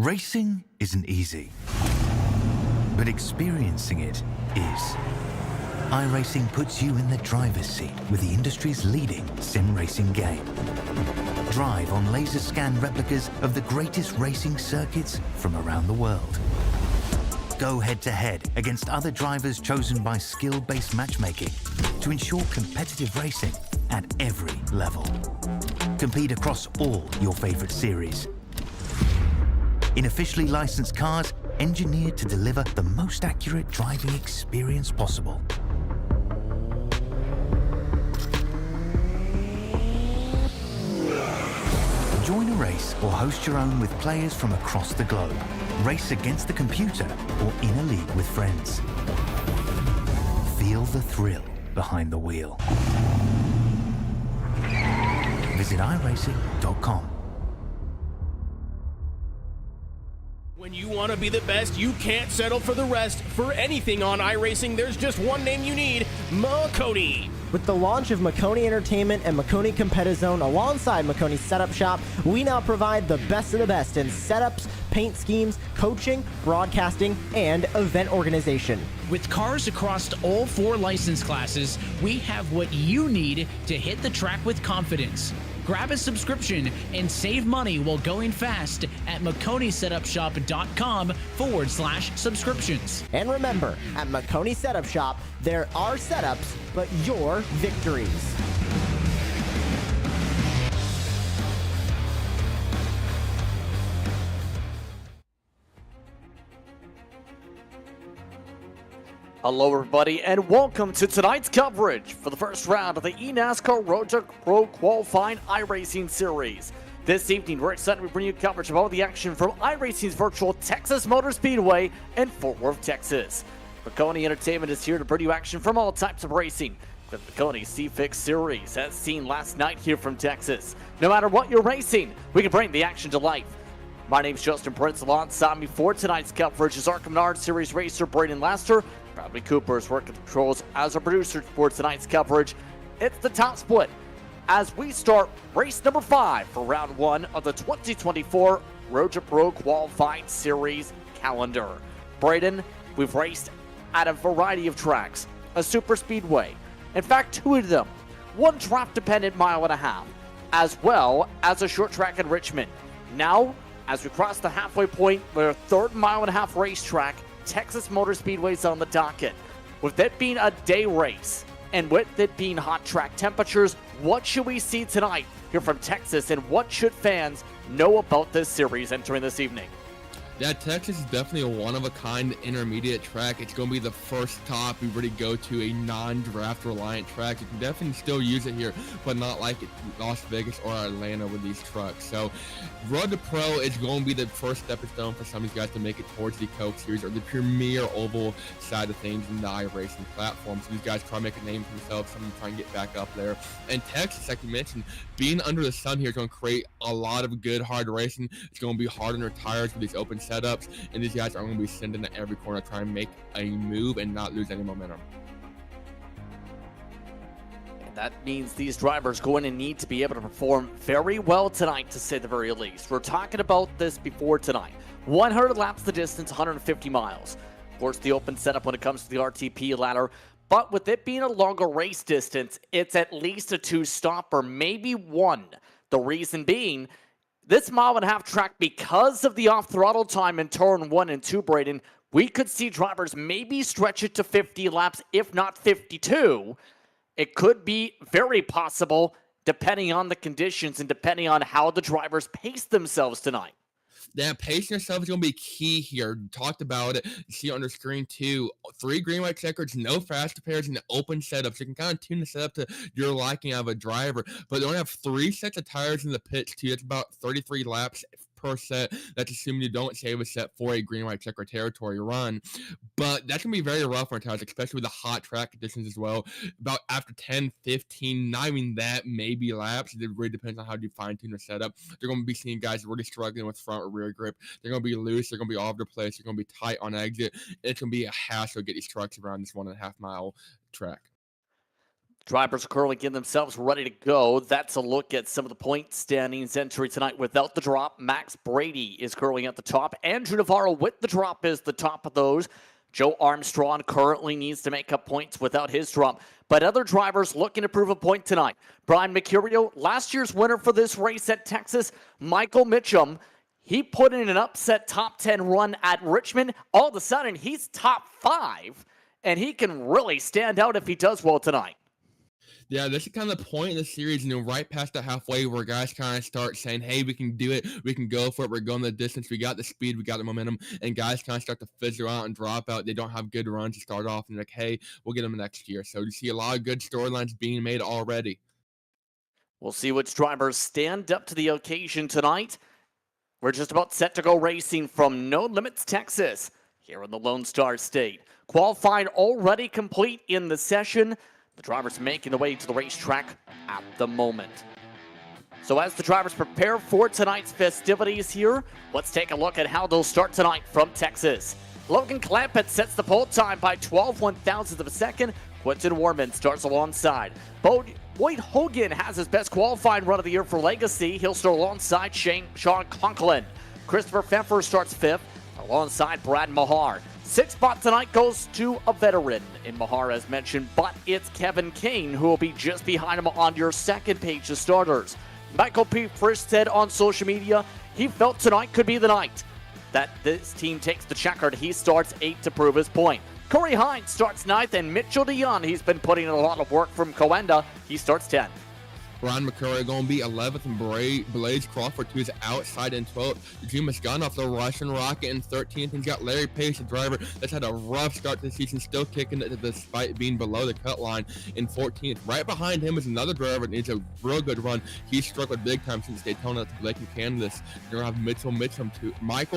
Racing isn't easy, but experiencing it is. iRacing puts you in the driver's seat with the industry's leading sim racing game. Drive on laser scan replicas of the greatest racing circuits from around the world. Go head-to-head against other drivers chosen by skill-based matchmaking to ensure competitive racing at every level. Compete across all your favorite series. In officially licensed cars, engineered to deliver the most accurate driving experience possible. Join a race or host your own with players from across the globe. Race against the computer or in a league with friends. Feel the thrill behind the wheel. Visit iRacing.com. When you want to be the best, you can't settle for the rest. For anything on iRacing, there's just one name you need: Maconi. With the launch of Maconi Entertainment and Maconi Competizone alongside Maconi Setup Shop, we now provide the best of the best in setups, paint schemes, coaching, broadcasting, and event organization. With cars across all 4 license classes, we have what you need to hit the track with confidence. Grab a subscription and save money while going fast at MaconiSetupShop.com/subscriptions. And remember, at Maconi Setup Shop, there are setups, but your victories. Hello everybody and welcome to tonight's coverage for the first round of the eNASCAR Road to Pro Qualifying iRacing Series. This evening we're excited to bring you coverage of all the action from iRacing's virtual Texas Motor Speedway in Fort Worth, Texas. Maconi Entertainment is here to bring you action from all types of racing with Maconi C-Fix Series as seen last night here from Texas. No matter what you're racing, we can bring the action to life. My name's Justin Prince. Alongside me for tonight's coverage is our Menard Series racer Braden Laster. Bradley Cooper is working the controls as our producer for tonight's coverage. It's the top split as we start race number 5 for round 1 of the 2024 Road to Pro Qualifying Series calendar. Braden, we've raced at a variety of tracks, a super speedway, in fact 2 of them, 1 draft-dependent 1.5 miles, as well as a short track in Richmond. Now, as we cross the halfway point with a 3rd 1.5 mile racetrack, Texas Motor Speedway's on the docket. With it being a day race and with it being hot track temperatures, what should we see tonight here from Texas and what should fans know about this series entering this evening? Yeah, Texas is definitely a one-of-a-kind intermediate track. It's going to be the first stop we really go to a non-draft reliant track. You can definitely still use it here, but not like Las Vegas or Atlanta with these trucks. So Road to Pro is going to be the first stepping stone for some of these guys to make it towards the Coke Series or the premier oval side of things in the iRacing platform. So these guys try to make a name for themselves, some of them try and get back up there. And Texas, like you mentioned, being under the sun here is going to create a lot of good, hard racing. It's going to be hard on their tires with these open setups, and these guys are going to be sending at every corner, trying to make a move and not lose any momentum. And that means these drivers going to need to be able to perform very well tonight, to say the very least. We're talking about this before tonight. 100 laps the distance, 150 miles. Of course, the open setup when it comes to the RTP ladder, but with it being a longer race distance, it's at least a 2-stop or maybe 1. The reason being, this 1.5 mile track, because of the off-throttle time in turn 1 and 2, Braden, we could see drivers maybe stretch it to 50 laps, if not 52. It could be very possible, depending on the conditions and depending on how the drivers pace themselves tonight. Yeah, pacing yourself is going to be key here. Talked about it. You see on the screen too. 3 green white checkers, no fast pairs, and open setups. You can kind of tune the setup to your liking of a driver. But they only have 3 sets of tires in the pits too. It's about 33 laps per set. That's assuming you don't save a set for a green white checker territory run. But that's going to be very rough on tires, especially with the hot track conditions as well. About after 10, 15, not even that, maybe laps. It really depends on how you fine-tune the setup. They're going to be seeing guys really struggling with front or rear grip. They're going to be loose. They're going to be all over the place. They're going to be tight on exit. It's going to be a hassle to get these trucks around this 1.5 mile track. Drivers are currently getting themselves ready to go. That's a look at some of the point standings entry tonight without the drop. Max Brady is currently at the top. Andrew Navarro with the drop is the top of those. Joe Armstrong currently needs to make up points without his drop. But other drivers looking to prove a point tonight. Brian Mercurio, last year's winner for this race at Texas. Michael Mitchum, he put in an upset top 10 run at Richmond. All of a sudden, he's top 5, and he can really stand out if he does well tonight. Yeah, this is kind of the point in the series, right past the halfway where guys kind of start saying, hey, we can do it. We can go for it. We're going the distance. We got the speed. We got the momentum. And guys kind of start to fizzle out and drop out. They don't have good runs to start off. And like, hey, we'll get them next year. So you see a lot of good storylines being made already. We'll see which drivers stand up to the occasion tonight. We're just about set to go racing from No Limits, Texas, here in the Lone Star State. Qualifying already complete in the session. The drivers making their way to the racetrack at the moment. So as the drivers prepare for tonight's festivities here, let's take a look at how they'll start tonight from Texas. Logan Clampett sets the pole time by 12 1/1000 of a second. Quentin Warman starts alongside. Boyd Hogan has his best qualifying run of the year for Legacy. He'll start alongside Sean Conklin. Christopher Pfeffer starts 5th alongside Brad Mahar. 6th spot tonight goes to a veteran in Mahar, as mentioned, but it's Kevin Kane who will be just behind him on your second page of starters. Michael P. Frisch said on social media he felt tonight could be the night that this team takes the checkered. He starts 8th to prove his point. Corey Hines starts 9th, and Mitchell DeYoung, he's been putting in a lot of work from Coenda. He starts 10th. Brian McCurry going to be 11th, and Blaze Crawford, who's outside in 12th. Eugene Muscanoff, the Russian Rocket, in 13th. And he's got Larry Pace, a driver that's had a rough start to the season, still kicking it despite being below the cut line in 14th. Right behind him is another driver that needs a real good run. He's struggled big time since Daytona to Blake and Candace. You're going to have Michael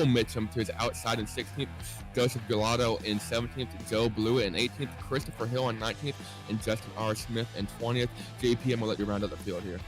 Mitchum to his outside in 16th. Joseph Gelato in 17th, Joe Blewett in 18th, Christopher Hill in 19th, and Justin R. Smith in 20th. JP, I'm going to let you round out the field here.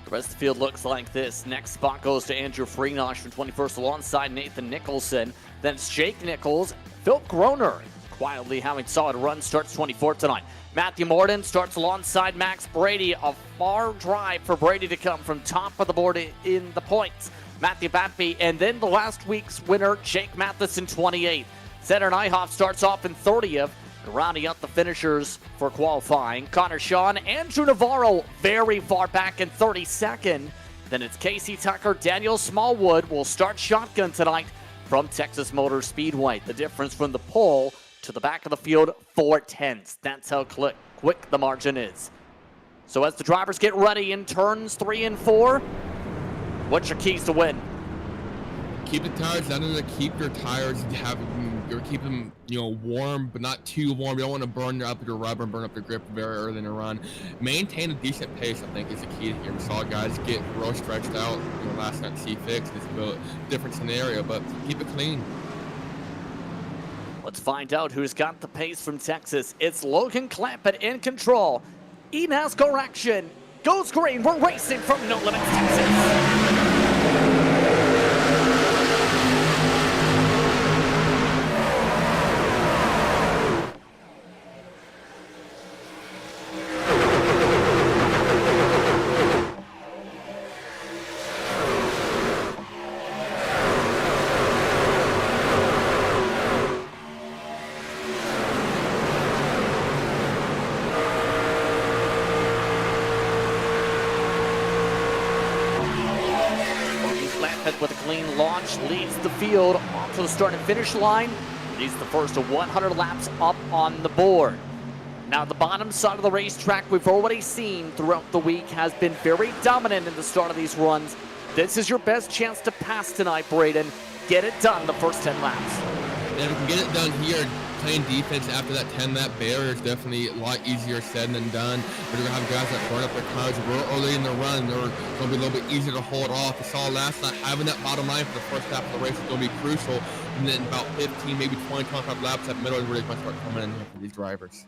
The rest of the field looks like this. Next spot goes to Andrew Freenosh from 21st alongside Nathan Nicholson. Then it's Jake Nichols. Phil Groner, quietly having solid run, starts 24th tonight. Matthew Morden starts alongside Max Brady. A far drive for Brady to come from top of the board in the points. Matthew Batby, and then the last week's winner, Jake Matheson, 28th. Cedar Nyhoff starts off in 30th, rounding out the finishers for qualifying. Connor Shaw, Andrew Navarro, very far back in 32nd. Then it's Casey Tucker, Daniel Smallwood will start shotgun tonight from Texas Motor Speedway. The difference from the pole to the back of the field, 4/10. That's how quick the margin is. So as the drivers get ready in turns 3 and 4, what's your keys to win? Keep the tires down and keep your tires keep them warm, but not too warm. You don't want to burn up your rubber and burn up your grip very early in the run. Maintain a decent pace, I think, is the key here. We saw guys get real stretched out last night at C6. It's a different scenario, but keep it clean. Let's find out who's got the pace from Texas. It's Logan Clampett in control. eNASCAR action goes green. We're racing from No Limits, Texas. With a clean launch, leads the field onto the start and finish line. Leads the first of 100 laps up on the board. Now, the bottom side of the racetrack, we've already seen throughout the week, has been very dominant in the start of these runs. This is your best chance to pass tonight, Braden. Get it done the first 10 laps. And if we can get it done here, playing defense after that 10-lap barrier is definitely a lot easier said than done. We're going to have guys that burn up their tires real early in the run. They're going to be a little bit easier to hold off. We saw last night having that bottom line for the first half of the race is going to be crucial. And then about 15, maybe 20, 25 laps, that middle is really going to start coming in here for these drivers.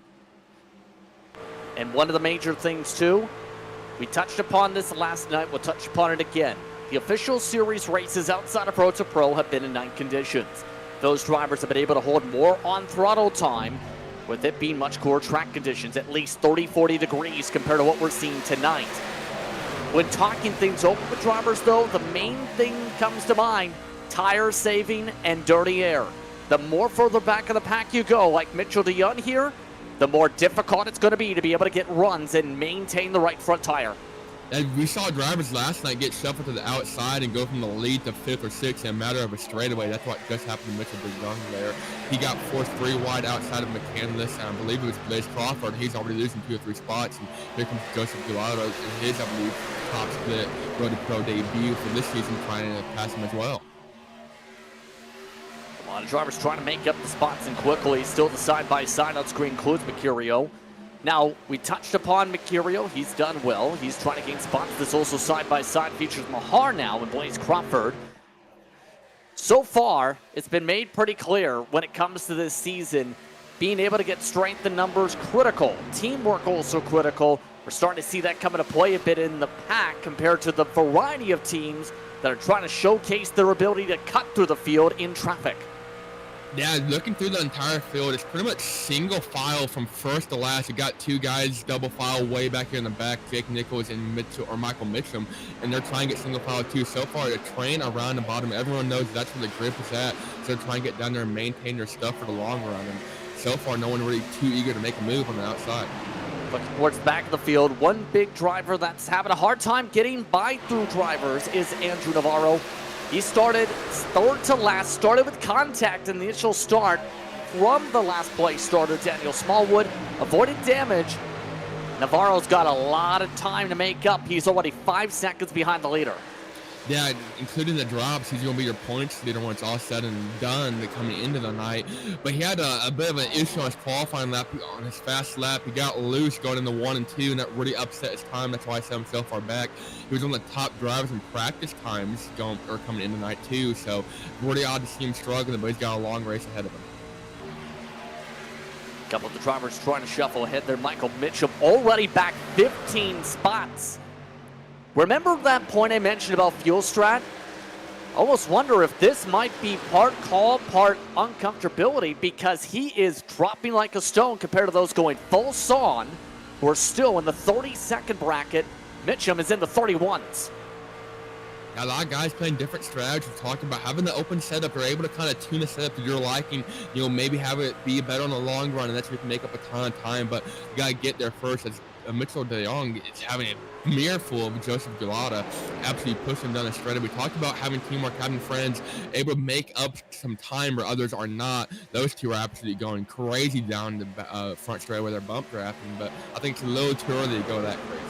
And one of the major things, too, we touched upon this last night. We'll touch upon it again. The official series races outside of Road to Pro have been in night conditions. Those drivers have been able to hold more on throttle time with it being much cooler track conditions, at least 30, 40 degrees compared to what we're seeing tonight. When talking things over with drivers, though, the main thing comes to mind: tire saving and dirty air. The more further back in the pack you go, like Mitchell DeYoung here, the more difficult it's going to be to get runs and maintain the right front tire. And we saw drivers last night get shuffled to the outside and go from the lead to 5th or 6th in a matter of a straightaway. That's what just happened to Mitchell DeYoung there. He got forced 3 wide outside of Maconi, and I believe it was Blaze Crawford. He's already losing 2 or 3 spots. And here comes Joseph Gelato in his, I believe, top split Road to Pro debut for this season, trying to pass him as well. A lot of drivers trying to make up the spots and quickly. Still the side-by-side on screen includes Mercurio. Now, we touched upon Mercurio. He's done well. He's trying to gain spots. This also side-by-side features Mahar now and Blaze Crawford. So far, it's been made pretty clear when it comes to this season, being able to get strength in numbers critical. Teamwork also critical. We're starting to see that come into play a bit in the pack compared to the variety of teams that are trying to showcase their ability to cut through the field in traffic. Yeah, looking through the entire field, it's pretty much single file from first to last. You got 2 guys double file way back here in the back, Jake Nichols and Michael Mitchum, and they're trying to get single file too. So far, the train around the bottom, everyone knows that's where the grip is at, so they're trying to get down there and maintain their stuff for the long run. And so far, no one really too eager to make a move on the outside. Looking towards the back of the field, one big driver that's having a hard time getting by through drivers is Andrew Navarro. He started 3rd to last, started with contact in the initial start from the last place starter, Daniel Smallwood, avoided damage. Navarro's got a lot of time to make up. He's already 5 seconds behind the leader. Yeah, including the drops, he's going to be your points leader when it's all said and done coming into the night. But he had a bit of an issue on his qualifying lap, on his fast lap. He got loose going into 1 and 2, and that really upset his time. That's why I set him so far back. He was one of the top drivers in practice times coming in tonight, too. So really odd to see him struggling, but he's got a long race ahead of him. A couple of the drivers trying to shuffle ahead there. Michael Mitchum already back 15 spots. Remember that point I mentioned about fuel strat? Almost wonder if this might be part call, part uncomfortability, because he is dropping like a stone compared to those going full sawn, who are still in the 30-second bracket. Mitchum is in the 31s. A lot of guys playing different strategies, talking about having the open setup. You're able to kind of tune the setup to your liking, maybe have it be better on the long run, and that's where you can make up a ton of time, but you got to get there first. As Mitchell DeYoung is having a mirror full of Joseph Gulata, absolutely pushing him down the strategy. We talked about having teamwork, having friends, able to make up some time where others are not. Those two are absolutely going crazy down the front straight where they're bump drafting, but I think it's a little too early to go that crazy.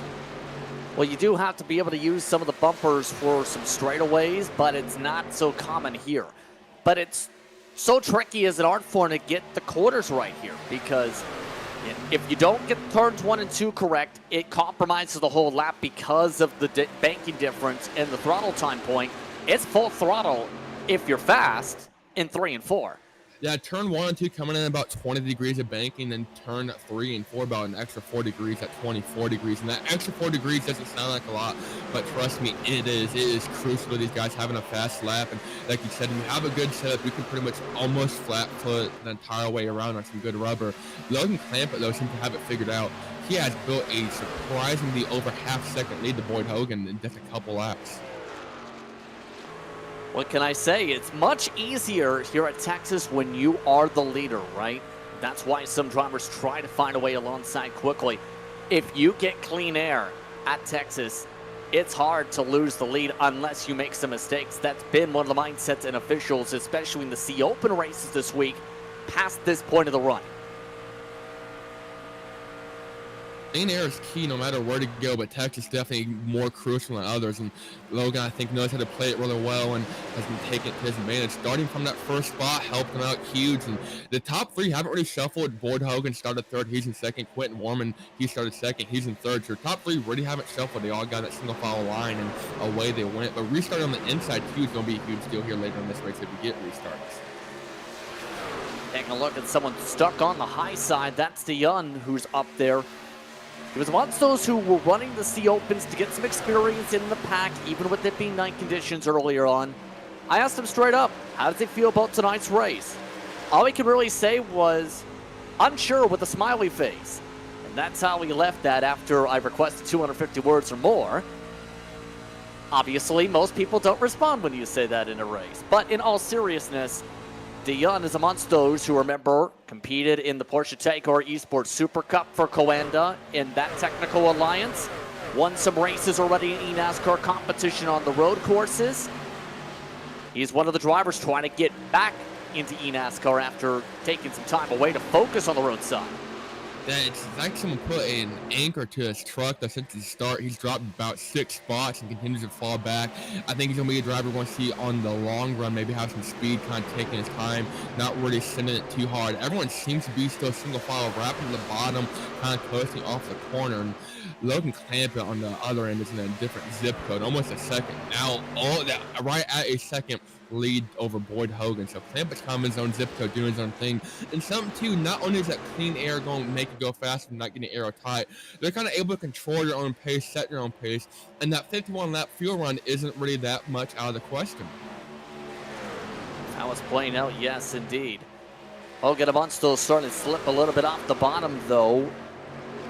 Well, you do have to be able to use some of the bumpers for some straightaways, but it's not so common here. But it's so tricky as an art form to get the quarters right here, because if you don't get turns 1 and 2 correct, it compromises the whole lap because of the banking difference and the throttle time point. It's full throttle if you're fast in 3 and 4. Yeah, turn 1 and 2 coming in about 20 degrees of banking, then turn 3 and 4 about an extra 4 degrees at 24 degrees. And that extra 4 degrees doesn't sound like a lot, but trust me, it is. It is crucial to these guys having a fast lap. And like you said, when you have a good setup, you can pretty much almost flat foot the entire way around on some good rubber. Logan Clampett, though, seems to have it figured out. He has built a surprisingly over half-second lead to Boyd Hogan in just a couple laps. What can I say? It's much easier here at Texas when you are the leader, right? That's why some drivers try to find a way alongside quickly. If you get clean air at Texas, it's hard to lose the lead unless you make some mistakes. That's been one of the mindsets and officials, especially in the C Open races this week, past this point of the run. Clean air is key no matter where to go, but Texas definitely more crucial than others. And Logan, I think, knows how to play it really well and has been taking it to his advantage. Starting from that first spot helped him out huge. And the top 3 haven't really shuffled. Boyd Hogan started 3rd. He's in 2nd. Quentin Warman, he started 2nd. He's in 3rd. So top 3 really haven't shuffled. They all got that single file line, and away they went. But restarting on the inside, too, is going to be a huge deal here later in this race if we get restarts. Taking a look at someone stuck on the high side. That's DeYoung, who's up there. He was amongst those who were running the C Opens to get some experience in the pack, even with it being night conditions earlier on. I asked him straight up, how does he feel about tonight's race? All he could really say was, unsure with a smiley face. And that's how he left that after I requested 250 words or more. Obviously, most people don't respond when you say that in a race. But in all seriousness, Dion is amongst those who, remember, competed in the Porsche Taycan Esports Super Cup for Coanda in that technical alliance. Won some races already in eNASCAR competition on the road courses. He's one of the drivers trying to get back into eNASCAR after taking some time away to focus on the road side. It's like someone put an anchor to his truck that since the start he's dropped about 6 spots and continues to fall back. I think he's going to be a driver we're going to see on the long run, maybe have some speed, kind of taking his time, not really sending it too hard. Everyone seems to be still single file, wrapping to the bottom, kind of coasting off the corner. And Logan Clampett on the other end is in a different zip code, almost a second. Now, all that right at a second lead over Boyd Hogan. So Clampett's coming in his own zip code, doing his own thing. And something too, not only is that clean air going to make it go faster and not getting aero tight, they're kind of able to control your own pace, set your own pace, and that 51 lap fuel run isn't really that much out of the question. How it's playing out, yes indeed. Hogan still starting to slip a little bit off the bottom though.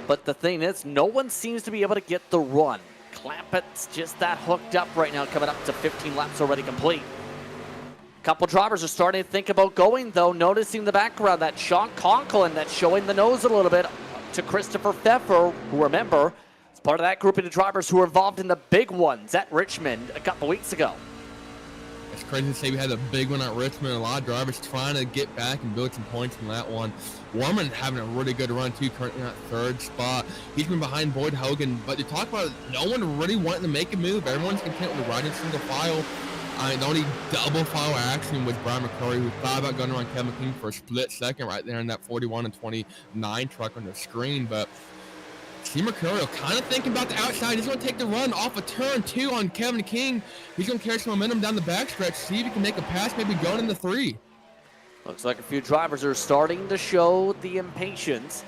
But the thing is, no one seems to be able to get the run. Clampett's just that hooked up right now, coming up to 15 laps already complete. Couple drivers are starting to think about going, though, noticing the background, that Sean Conklin that's showing the nose a little bit to Christopher Pfeffer, who, remember, is part of that grouping of drivers who were involved in the big ones at Richmond a couple weeks ago. It's crazy to say we had a big one at Richmond. A lot of drivers trying to get back and build some points from that one. Warman having a really good run, too, currently in that 3rd spot. He's been behind Boyd Hogan, but to talk about it, no one really wanting to make a move. Everyone's content with riding single file. The only double file action was Brian McCurry, who thought about going around Kevin King for a split second right there in that 41 and 29 truck on the screen. But Steve Mercurio kind of thinking about the outside. He's going to take the run off of turn 2 on Kevin King. He's going to carry some momentum down the backstretch, see if he can make a pass, maybe going into 3. Looks like a few drivers are starting to show the impatience.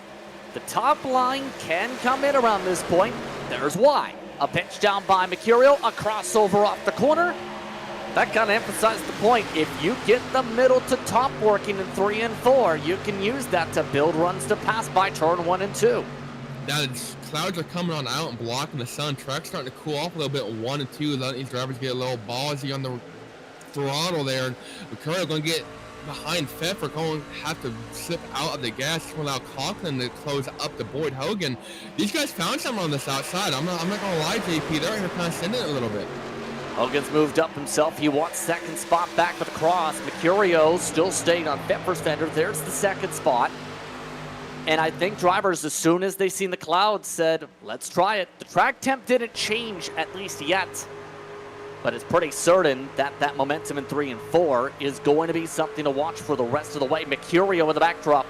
The top line can come in around this point. There's why. A pitch down by Mercurio, a crossover off the corner. That kind of emphasized the point. If you get the middle to top working in 3 and 4, you can use that to build runs to pass by turn 1 and 2. Now the clouds are coming on out and blocking the sun. Track's starting to cool off a little bit. 1 and 2, letting these drivers get a little ballsy on the throttle there. Mercurio going to get behind Pfeffer, going to have to slip out of the gas to allow Conklin to close up to Boyd Hogan. These guys found something on this outside. I'm not going to lie, JP. They're here kind of sending it a little bit. Hogan's moved up himself. He wants 2nd spot back with a cross. Mercurio still staying on Pfeffer's fender. There's the 2nd spot. And I think drivers, as soon as they seen the clouds, said, let's try it. The track temp didn't change, at least yet. But it's pretty certain that that momentum in 3 and 4 is going to be something to watch for the rest of the way. Mercurio in the backdrop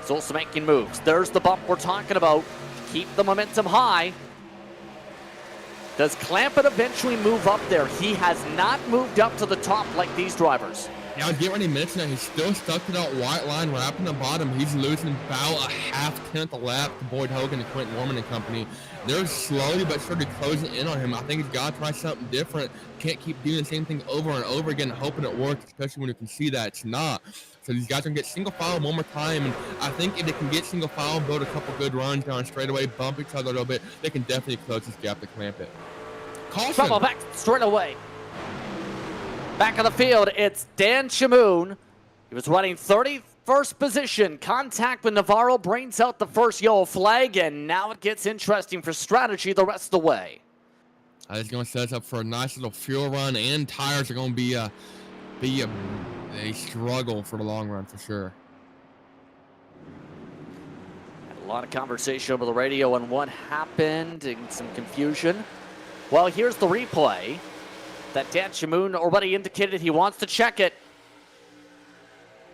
is also making moves. There's the bump we're talking about. Keep the momentum high. Does Clampett eventually move up there? He has not moved up to the top like these drivers. Yeah, I was getting ready to mention that he's still stuck to that white line wrapping the bottom. He's losing about a half-tenth a lap to Boyd Hogan and Quentin Warman and company. They're slowly but surely closing in on him. I think he's got to try something different. Can't keep doing the same thing over and over again, hoping it works, especially when you can see that it's not. So these guys are going to get single file one more time, and I think if they can get single file, build a couple good runs down straightaway, bump each other a little bit, they can definitely close this gap to Clampett. Caution. Trouble back straight away. Back of the field, it's Dan Shamoon. He was running 31st position. Contact with Navarro brings out the first yellow flag, and now it gets interesting for strategy the rest of the way. It's going to set us up for a nice little fuel run, and tires are going to be a struggle for the long run for sure. Had a lot of conversation over the radio on what happened and some confusion. Well, here's the replay that Dan Shamoon already indicated he wants to check it.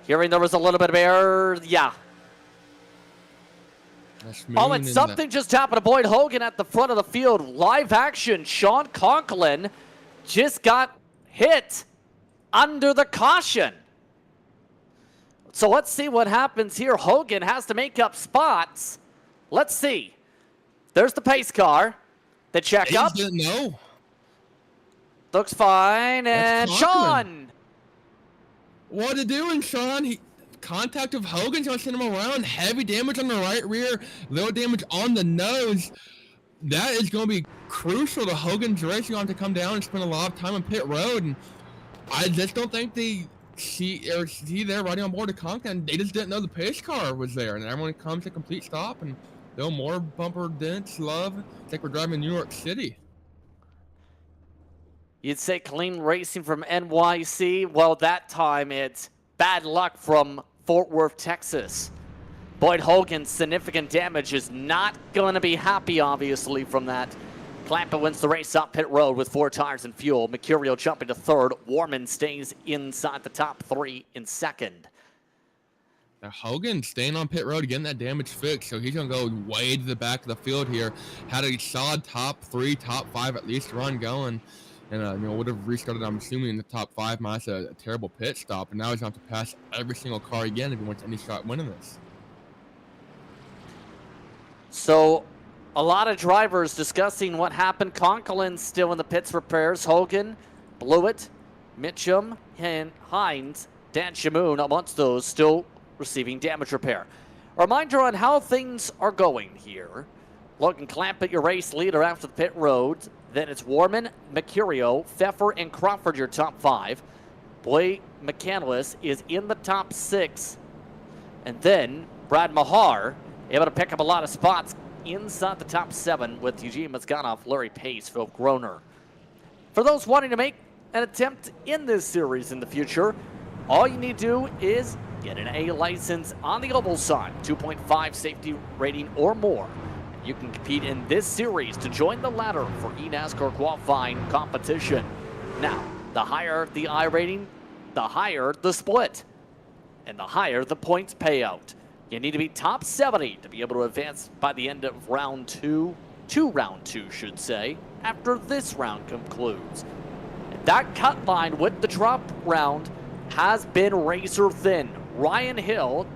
Hearing there was a little bit of error, yeah. Oh, and something just happened to Boyd Hogan at the front of the field. Live action, Sean Conklin just got hit under the caution. So let's see what happens here. Hogan has to make up spots. Let's see. There's the pace car. The checkup. No. Looks fine, and Sean. What are you doing, Sean? contact of Hogan's gonna send him around. Heavy damage on the right rear, little damage on the nose. That is going to be crucial to Hogan's race. You're going to have to come down and spend a lot of time on pit road. And I just don't think they see there riding on board the Conklin. They just didn't know the pace car was there. And everyone comes to complete stop and no more bumper dents, love. It's like we're driving New York City. You'd say clean racing from NYC. Well, that time it's bad luck from Fort Worth, Texas. Boyd Hogan's significant damage is not going to be happy, obviously, from that. Clampa wins the race up pit road with 4 tires and fuel. Mercurio jumping to 3rd. Warman stays inside the top 3 in 2nd. Now Hogan staying on pit road, getting that damage fixed, so he's going to go way to the back of the field here. Had a solid top 3, top 5 at least run going. And, would have restarted, I'm assuming, in the top 5 minus a terrible pit stop. And now he's going to have to pass every single car again if he wants any shot winning this. So, a lot of drivers discussing what happened. Conklin still in the pits repairs. Hogan, Blewett, Mitchum, and Hines, Dan Shamoon amongst those still receiving damage repair. A reminder on how things are going here. Logan Clamp your race leader after the pit road. Then it's Warman, Mercurio, Pfeffer, and Crawford your top 5. Boy McCandless is in the top 6. And then Brad Mahar able to pick up a lot of spots inside the top 7 with Eugene Mazganov, Larry Pace, Phil Groner. For those wanting to make an attempt in this series in the future, all you need to do is get an A license on the oval side, 2.5 safety rating or more. You can compete in this series to join the ladder for eNASCAR qualifying competition. Now, the higher the I rating, the higher the split, and the higher the points payout. You need to be top 70 to be able to advance by the end of round 2, round 2 should say, after this round concludes. And that cut line with the drop round has been razor thin. Ryan Hill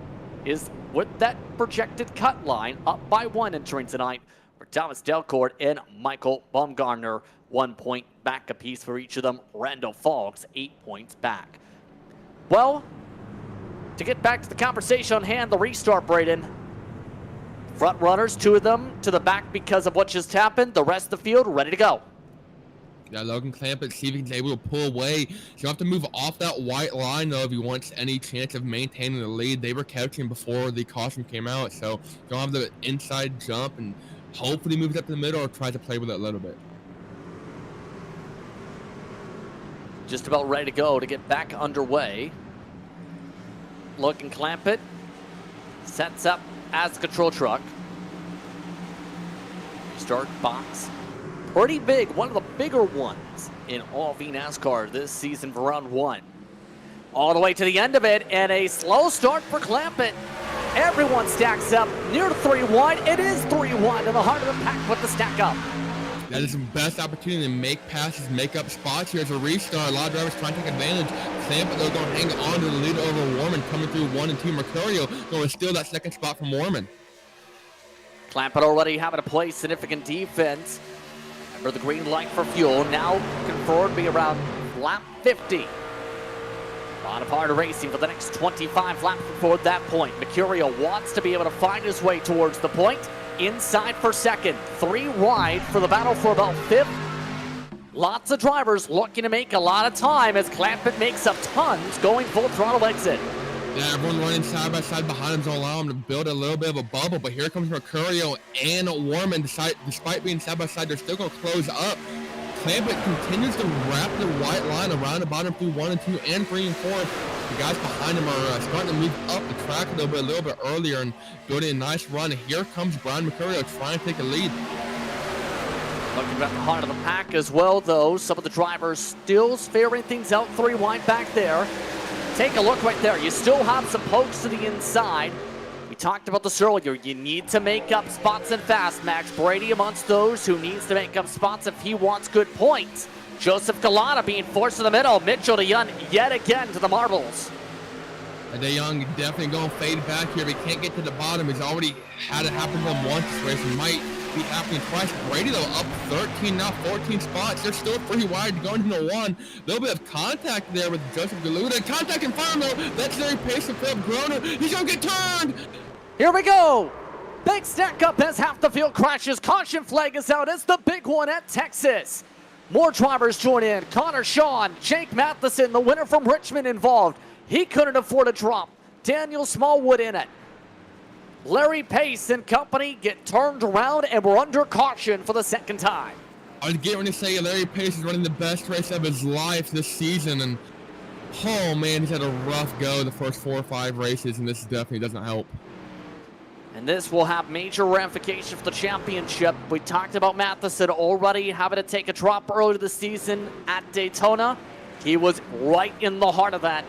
is with that projected cut line up by 1 entering tonight, for Thomas Delcourt and Michael Baumgartner, 1 point back apiece for each of them. Randall Falks, 8 points back. Well, to get back to the conversation on hand, the restart, Braden. Front runners, 2 of them to the back because of what just happened. The rest of the field ready to go. Yeah, Logan Clampett, see if he's able to pull away. He'll have to move off that white line, though, if he wants any chance of maintaining the lead. They were catching before the caution came out, so he'll have the inside jump and hopefully moves up to the middle or tries to play with it a little bit. Just about ready to go to get back underway. Logan Clampett sets up as the control truck. Start box. Pretty big, one of the bigger ones in all of eNASCAR this season for round 1. All the way to the end of it, and a slow start for Clampett. Everyone stacks up near the 3 wide. It is 3 wide in the heart of the pack with the stack up. That is the best opportunity to make passes, make up spots here as a restart. A lot of drivers trying to take advantage. Clampett, though, going to hang on to the lead over Warman, coming through 1 and 2. Mercurio going to steal that second spot from Warman. Clampett already having to play significant defense. For the green light for fuel, now can forward be around lap 50. On a part of racing for the next 25 laps before that point. Mercurio wants to be able to find his way towards the point. Inside for second, 3 wide for the battle for about 5th. Lots of drivers looking to make a lot of time as Clampett makes up tons going full throttle exit. Yeah, everyone running side by side behind him to allow him to build a little bit of a bubble, but here comes Mercurio and Warman. Despite being side by side, they're still going to close up. Clampett continues to wrap the white line around the bottom through 1 and 2 and 3 and 4. The guys behind him are starting to move up the track a little bit earlier and building a nice run. Here comes Brian Mercurio trying to take a lead. Looking at the heart of the pack as well, though. Some of the drivers still figuring things out 3 wide back there. Take a look right there. You still have some pokes to the inside. We talked about this earlier. You need to make up spots and fast. Max Brady amongst those who needs to make up spots if he wants good points. Joseph Galata being forced in the middle. Mitchell DeYoung yet again to the marbles. DeYoung definitely going fade back here. If he can't get to the bottom, he's already had it happen to him once this race. He might be happening twice. Brady, though, up 13 now, 14 spots. They're still pretty wide going into one. A little bit of contact there with Joseph Galuda. Contact in front of him, though. That's very pace of Philip Groner. He's going to get turned. Here we go. Big stack up as half the field crashes. Caution flag is out. It's the big one at Texas. More drivers join in. Connor Sean, Jake Matheson, the winner from Richmond involved. He couldn't afford a drop. Daniel Smallwood in it. Larry Pace and company get turned around and we're under caution for the second time. I was getting ready to say Larry Pace is running the best race of his life this season, and oh man, he's had a rough go the first 4 or 5 races, and this definitely doesn't help. And this will have major ramifications for the championship. We talked about Matheson already having to take a drop earlier this season at Daytona. He was right in the heart of that.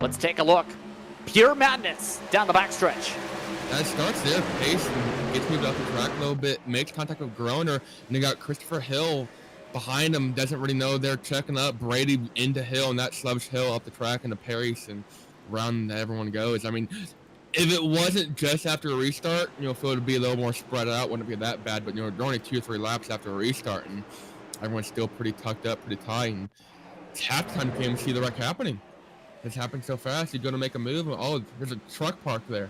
Let's take a look. Pure madness down the backstretch. That starts there. Pace gets moved up the track a little bit, makes contact with Groner, and they got Christopher Hill behind him. Doesn't really know they're checking up. Brady into Hill, and that slubs Hill up the track into Pace, and around everyone goes. I mean, if it wasn't just after a restart, feel it would be a little more spread out, wouldn't be that bad. But they're only 2 or 3 laps after a restart, and everyone's still pretty tucked up, pretty tight. And it's halftime game to see the wreck happening. It's happened so fast. You're going to make a move. Oh, there's a truck parked there.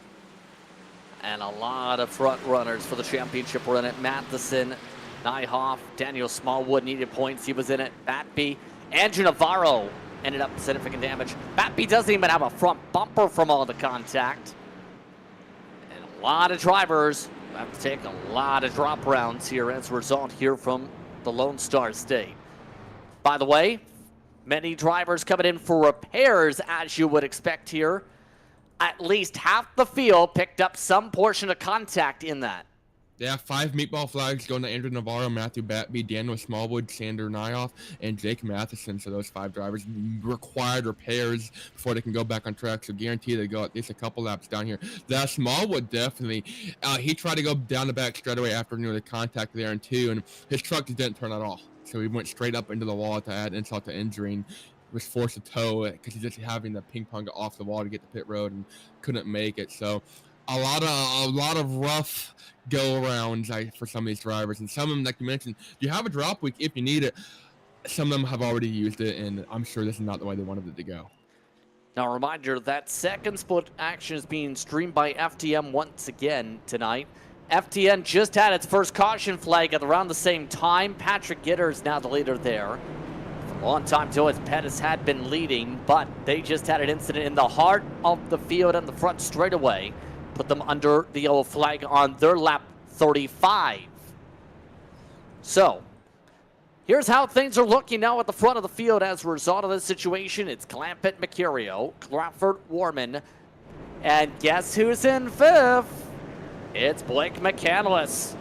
And a lot of front runners for the championship were in it. Matheson, Nyhoff, Daniel Smallwood needed points. He was in it. Batby, Andrew Navarro ended up with significant damage. Batby doesn't even have a front bumper from all the contact. And a lot of drivers have to take a lot of drop rounds here as a result here from the Lone Star State. By the way, many drivers coming in for repairs, as you would expect here. At least half the field picked up some portion of contact in that. Yeah, 5 meatball flags going to Andrew Navarro, Matthew Batby, Daniel Smallwood, Sander Nyhoff, and Jake Matheson. So those 5 drivers required repairs before they can go back on track. So guaranteed they go at least a couple laps down here. That Smallwood definitely, he tried to go down the back straight away after the contact there in 2, and his truck just didn't turn at all. So he went straight up into the wall to add insult to injury, and was forced to tow it because he's just having the ping pong off the wall to get to pit road and couldn't make it. So a lot of rough go arounds for some of these drivers, and some of them, like you mentioned, you have a drop week if you need it. Some of them have already used it, and I'm sure this is not the way they wanted it to go. Now, a reminder that second split action is being streamed by FTM once again tonight. FTN just had its first caution flag at around the same time. Patrick Gitter is now the leader there. For a long time, Joe Pettis had been leading, but they just had an incident in the heart of the field and the front straightaway. Put them under the yellow flag on their lap 35. So, here's how things are looking now at the front of the field as a result of this situation. It's Clampett, Mercurio, Crawford, Warman, and guess who's in 5th? It's Blake McCandless.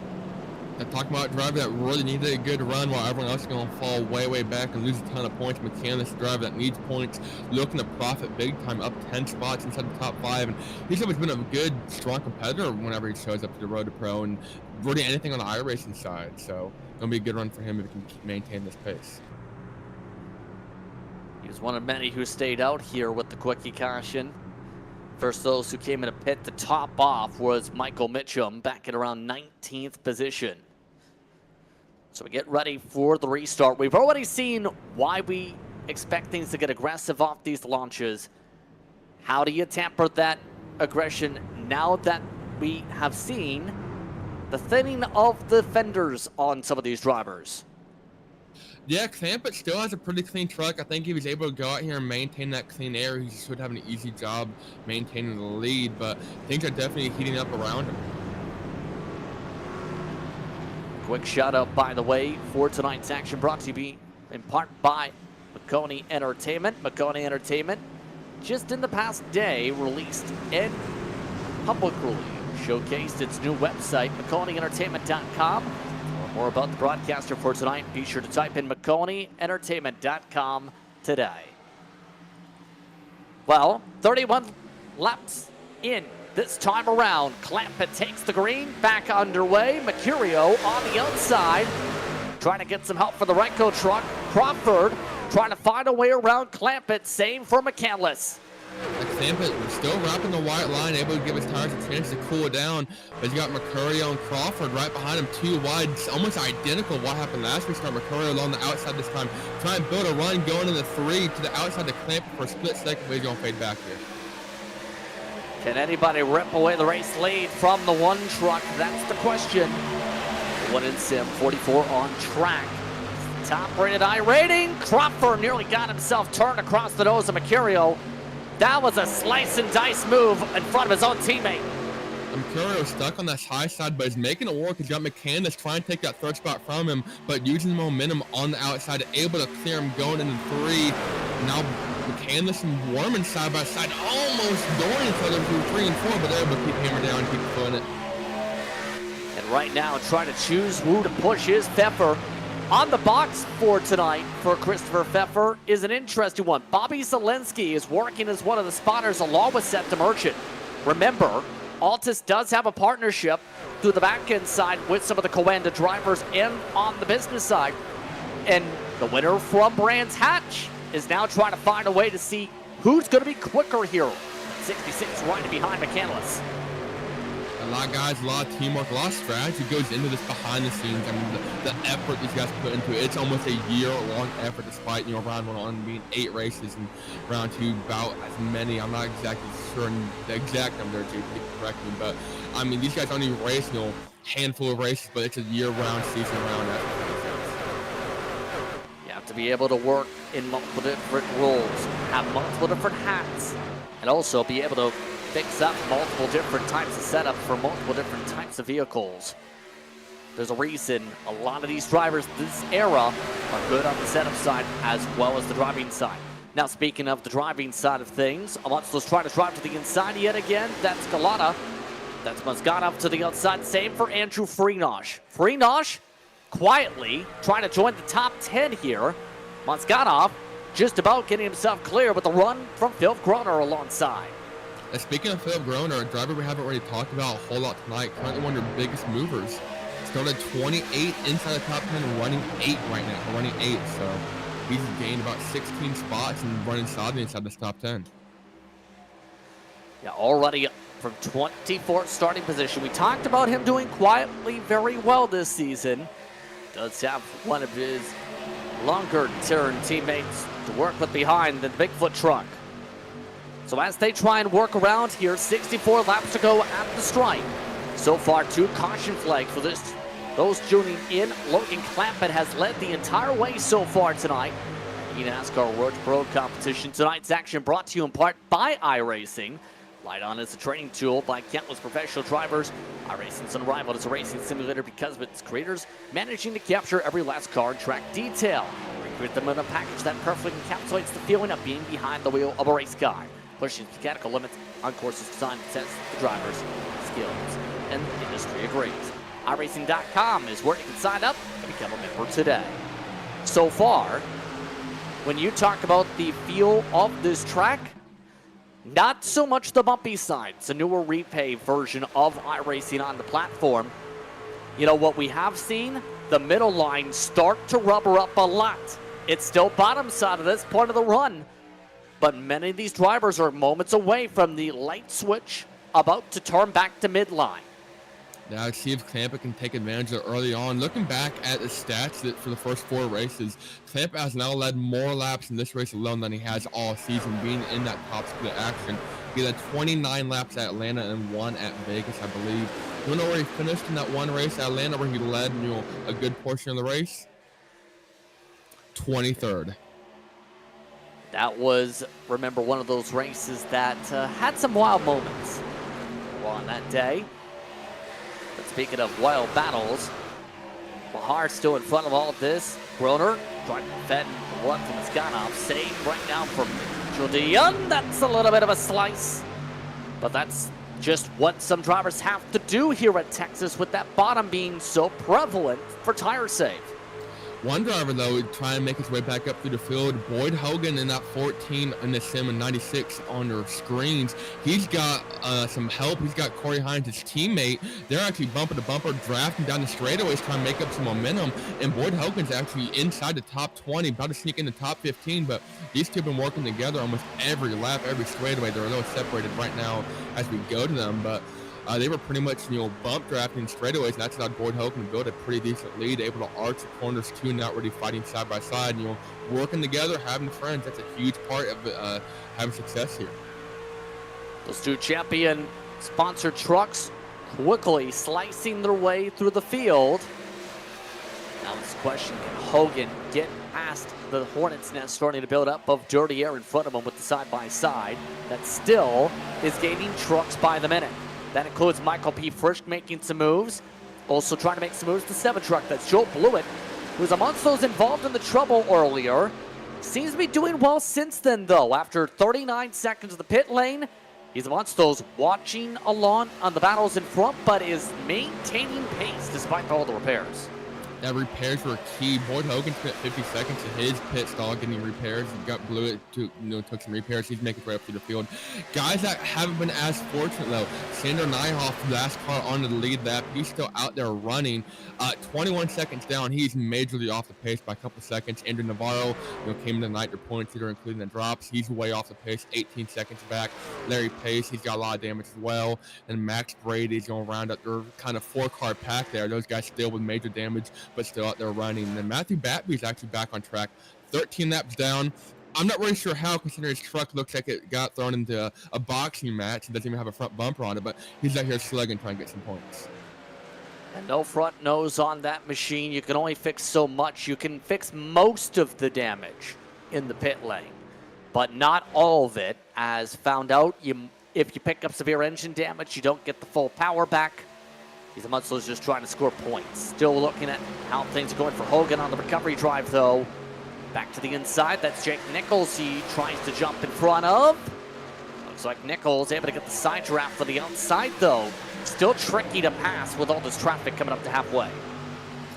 I'm talking about a driver that really needed a good run while everyone else is going to fall way back and lose a ton of points. McCandless, driver that needs points, looking to profit big time, up 10 spots inside the top 5. And he's always been a good, strong competitor whenever he shows up to the Road to Pro and really anything on the iRacing side. So going to be a good run for him if he can maintain this pace. He was one of many who stayed out here with the quickie caution. First, those who came in a pit to top off was Michael Mitchum back at around 19th position. So we get ready for the restart. We've already seen why we expect things to get aggressive off these launches. How do you tamper that aggression now that we have seen the thinning of the fenders on some of these drivers? Yeah, Clampett still has a pretty clean truck. I think he was able to go out here and maintain that clean air. He should have an easy job maintaining the lead, but things are definitely heating up around him. Quick shout out, by the way, for tonight's action brought to you in part by Maconi Entertainment. Maconi Entertainment, just in the past day, released and publicly showcased its new website, MaconiEntertainment.com. More about the broadcaster for tonight, be sure to type in MaconiEntertainment.com today. Well, 31 laps in this time around. Clampett takes the green, back underway. Mercurio on the outside, trying to get some help for the Renko truck. Crawford trying to find a way around Clampett, same for McCandless. Clamp still wrapping the white line, able to give his tires a chance to cool down. But he's got Mercurio and Crawford right behind him, 2 wide. It's almost identical what happened last week. Start Mercurio along the outside this time. Try and build a run going in the 3 to the outside to Clamp for a split second, but he's going to fade back here. Can anybody rip away the race lead from the 1 truck? That's the question. 1 in sim, 44 on track. Top rated I rating. Crawford nearly got himself turned across the nose of Mercurio. That was a slice and dice move in front of his own teammate. Mercurio stuck on that high side, but he's making it work. He's got McCann that's trying to take that third spot from him, but using the momentum on the outside, able to clear him going into 3. Now McCandless and Warman side by side, almost going each other through 3 and 4, but they're able to keep hammer down and keep pulling it. And right now, trying to choose who to push is Pfeffer. On the box for tonight for Christopher Pfeffer is an interesting one. Bobby Zelensky is working as one of the spotters along with Seth Merchant. Remember, Altus does have a partnership through the back end side with some of the Coanda drivers and on the business side. And the winner from Brands Hatch is now trying to find a way to see who's going to be quicker here. 66 right behind McCandless. A lot of guys, a lot of teamwork, a lot of strategy goes into this behind the scenes. I mean, the effort these guys put into it, it's almost a year-long effort despite, round 1 being 8 races and round 2 about as many. I'm not exactly sure the exact number to correct me, but I mean, these guys only race, handful of races, but it's a year-round, season-round effort. You have to be able to work in multiple different roles, have multiple different hats, and also be able to fix up multiple different types of setup for multiple different types of vehicles. There's a reason a lot of these drivers this era are good on the setup side as well as the driving side. Now, speaking of the driving side of things, let's try to drive to the inside yet again. That's Galata. That's Mozganov to the outside. Same for Andrew Freenosh. Freenosh quietly trying to join the top 10 here. Mozganov just about getting himself clear with the run from Phil Groner alongside. Speaking of Philip Groner, a driver we haven't already talked about a whole lot tonight, currently one of your biggest movers. Started 28 inside the top 10, running 8 right now, running 8. So he's gained about 16 spots and running solidly inside this top 10. Yeah, already from 24th starting position. We talked about him doing quietly very well this season. Does have one of his longer term teammates to work with behind the Bigfoot truck. So as they try and work around here, 64 laps to go at the stripe. So far, 2 caution flags for those tuning in. Logan Clampett has led the entire way so far tonight. eNASCAR World Pro Competition. Tonight's action brought to you in part by iRacing. Lite-On is a training tool by countless professional drivers. iRacing's unrivaled as a racing simulator because of its creators managing to capture every last car and track detail. Recruit them in a package that perfectly encapsulates the feeling of being behind the wheel of a race car, pushing mechanical limits on courses designed to test the driver's skills. And the industry agrees. iRacing.com is where you can sign up and become a member today. So far, when you talk about the feel of this track, not so much the bumpy side. It's a newer repay version of iRacing on the platform. You know what we have seen? The middle line start to rubber up a lot. It's still bottom side at this point of the run, but many of these drivers are moments away from the light switch about to turn back to midline. Now, see if Clampa can take advantage of it early on. Looking back at the stats that for the first 4 races, Clampa has now led more laps in this race alone than he has all season, being in that top split action. He led 29 laps at Atlanta and 1 at Vegas, I believe. You know where he finished in that one race at Atlanta where he led, a good portion of the race? 23rd. That was, remember, one of those races that had some wild moments on that day. But speaking of wild battles, Mahar still in front of all of this. Groner trying to defend the left from Mozganov. Save right now from Julian. That's a little bit of a slice. But that's just what some drivers have to do here at Texas with that bottom being so prevalent for tire save. One driver, though, is trying to make his way back up through the field. Boyd Hogan in that 14 in the sim and 96 on their screens. He's got some help. He's got Corey Hines, his teammate. They're actually bumper to bumper, drafting down the straightaways, trying to make up some momentum. And Boyd Hogan's actually inside the top 20, about to sneak in the top 15. But these two have been working together almost every lap, every straightaway. They're a little separated right now as we go to them. But they were pretty much, bump drafting straightaways, and that's how Boyd Hogan built a pretty decent lead, able to arch the corners too, not really fighting side by side. Working together, having friends, that's a huge part of having success here. Those two champion sponsored trucks quickly slicing their way through the field. Now this question, can Hogan get past the Hornets' nest starting to build up of dirty air in front of him with the side-by-side that still is gaining trucks by the minute? That includes Michael P. Frisch making some moves. Also trying to make some moves. The 7 truck, that's Joe Blewett, who's amongst those involved in the trouble earlier. Seems to be doing well since then, though. After 39 seconds of the pit lane, he's amongst those watching along on the battles in front, but is maintaining pace despite all the repairs. That repairs were key. Boyd Hogan spent 50 seconds in his pit stall getting repairs. He got Blewett took some repairs. He's making his way up through the field. Guys that haven't been as fortunate though. Sander Nyhoff, last car onto the lead lap. He's still out there running. 21 seconds down. He's majorly off the pace by a couple seconds. Andrew Navarro, came in the night. Their points leader, including the drops. He's way off the pace, 18 seconds back. Larry Pace, he's got a lot of damage as well. And Max Brady's going to round up their kind of 4-car pack there. Those guys still with major damage, but still out there running. And then Matthew Batby's actually back on track, 13 laps down. I'm not really sure how, considering his truck looks like it got thrown into a boxing match. It doesn't even have a front bumper on it, but he's out here slugging, trying to get some points. And no front nose on that machine. You can only fix so much. You can fix most of the damage in the pit lane, but not all of it. As found out, if you pick up severe engine damage, you don't get the full power back. These Muscles just trying to score points. Still looking at how things are going for Hogan on the recovery drive, though. Back to the inside. That's Jake Nichols. He tries to jump in front of. Looks like Nichols able to get the side draft for the outside, though. Still tricky to pass with all this traffic coming up to halfway.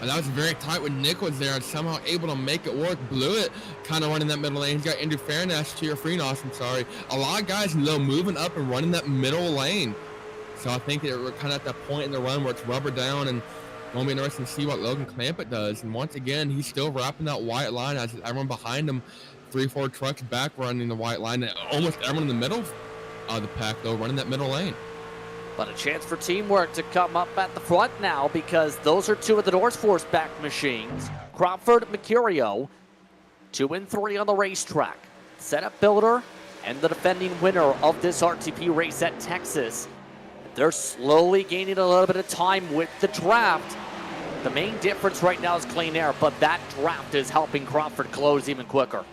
And that was very tight with Nichols there, and somehow able to make it work. Blewett kind of running that middle lane. He's got Andrew Freenos, I'm sorry. A lot of guys moving up and running that middle lane. So I think that we're kind of at that point in the run where it's rubber down, and going to be interesting to see what Logan Clampett does. And once again, he's still wrapping that white line as everyone behind him, 3-4 trucks back running the white line. And almost everyone in the middle of the pack, though, running that middle lane. But a chance for teamwork to come up at the front now, because those are two of the North Force back machines. Crawford, Mercurio, 2 and 3 on the racetrack. Setup builder and the defending winner of this RTP race at Texas. They're slowly gaining a little bit of time with the draft. The main difference right now is clean air, but that draft is helping Crawford close even quicker.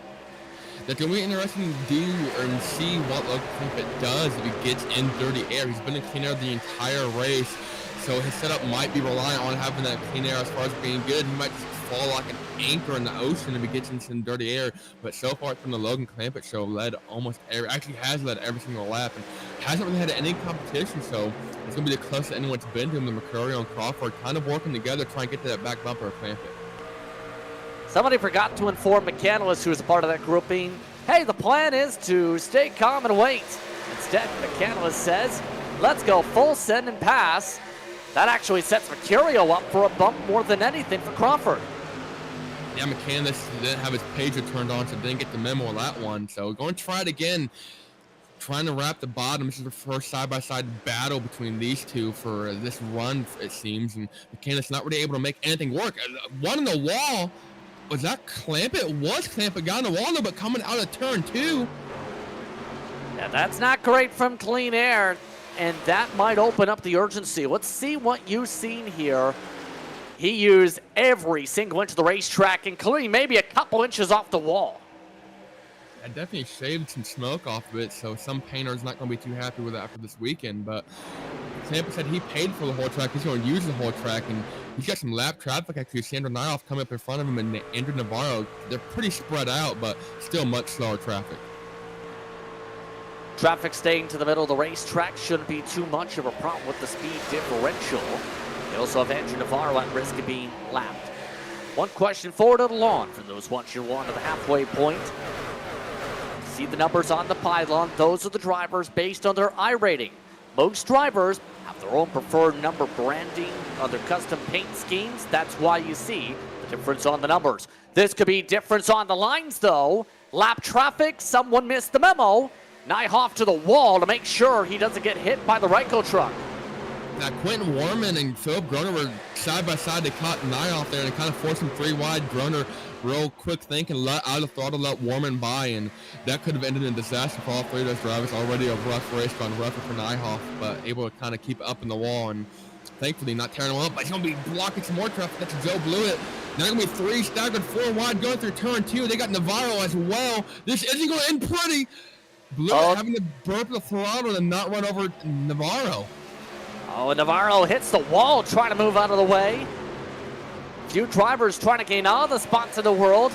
That's going to be interesting to do and see what Logan Clampett does if he gets in dirty air. He's been in clean air the entire race, so his setup might be reliant on having that clean air as far as being good. He might just fall like an anchor in the ocean if he gets into some dirty air. But so far from the Logan Clampett show, has led every single lap and hasn't really had any competition. So it's going to be the closest anyone's been to him. The Mercurio and Crawford kind of working together, trying to get to that back bumper of Clampett. Somebody forgot to inform McCandless, who was a part of that grouping, hey, the plan is to stay calm and wait. Instead, McCandless says, let's go full send and pass. That actually sets Mercurio up for a bump more than anything for Crawford. Yeah, McCandless didn't have his pager turned on, so didn't get the memo on that one. So going to try it again, trying to wrap the bottom. This is the first side-by-side battle between these two for this run, it seems. And McCandless not really able to make anything work. One in the wall. Was that Clampett? It was Clampett. Got on the wall, though, but coming out of turn 2. Yeah, that's not great from clean air, and that might open up the urgency. Let's see what you've seen here. He used every single inch of the racetrack, including maybe a couple inches off the wall. I definitely shaved some smoke off of it, so some painter's not going to be too happy with it after this weekend. But Clampett said he paid for the whole track. He's going to use the whole track, and he's got some lap traffic. Actually, Sandra Nyhoff coming up in front of him, and Andrew Navarro. They're pretty spread out, but still much slower traffic. Traffic staying to the middle of the racetrack shouldn't be too much of a problem with the speed differential. They also have Andrew Navarro at risk of being lapped. One question forward of the lawn for those watching along to the halfway point. See the numbers on the pylon. Those are the drivers based on their iRating. Most drivers have their own preferred number branding on their custom paint schemes. That's why you see the difference on the numbers. This could be difference on the lines, though. Lap traffic, someone missed the memo. Nyhoff to the wall to make sure he doesn't get hit by the Ryko truck. Now, Quentin Warman and Philip Groner were side by side. They caught Nyhoff there and kind of forced him 3 wide. Groner, real quick thinking, let out of throttle, let Warman by, and that could have ended in disaster for all 3 of those drivers. Already a rough race gone rougher for Nyhoff, but able to kind of keep up in the wall and thankfully not tearing him up. But he's going to be blocking some more traffic. That's Joe Blewett. Now going to be 3 staggered, 4 wide going through turn 2. They got Navarro as well. This isn't going to end pretty. Blewett having to burp the throttle and not run over Navarro. Oh, and Navarro hits the wall trying to move out of the way. Few drivers trying to gain all the spots in the world.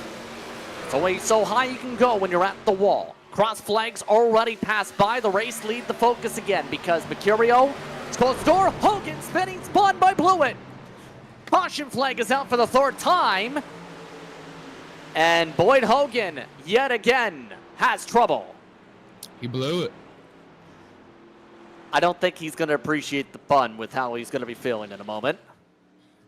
It's only so high you can go when you're at the wall. Cross flags already passed by. The race lead the focus again because Mercurio is close the door. Hogan spinning, spun by Blewett. Caution flag is out for the 3rd time. And Boyd Hogan, yet again, has trouble. He blew it. I don't think he's going to appreciate the fun with how he's going to be feeling in a moment.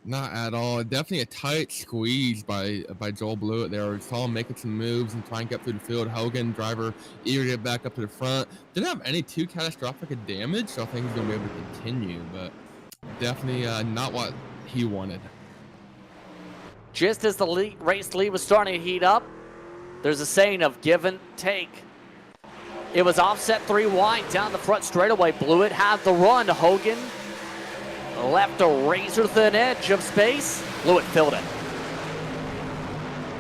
Not at all. Definitely a tight squeeze by Joel Blewett there. We saw him making some moves and trying to get through the field. Hogan, driver, eager to get back up to the front. Didn't have any too catastrophic damage, so I think he's going to be able to continue, but definitely not what he wanted. Just as the race lead was starting to heat up, there's a saying of give and take. It was offset 3 wide down the front straightaway. Blewett had the run. Hogan left a razor-thin edge of space. Blewett filled it.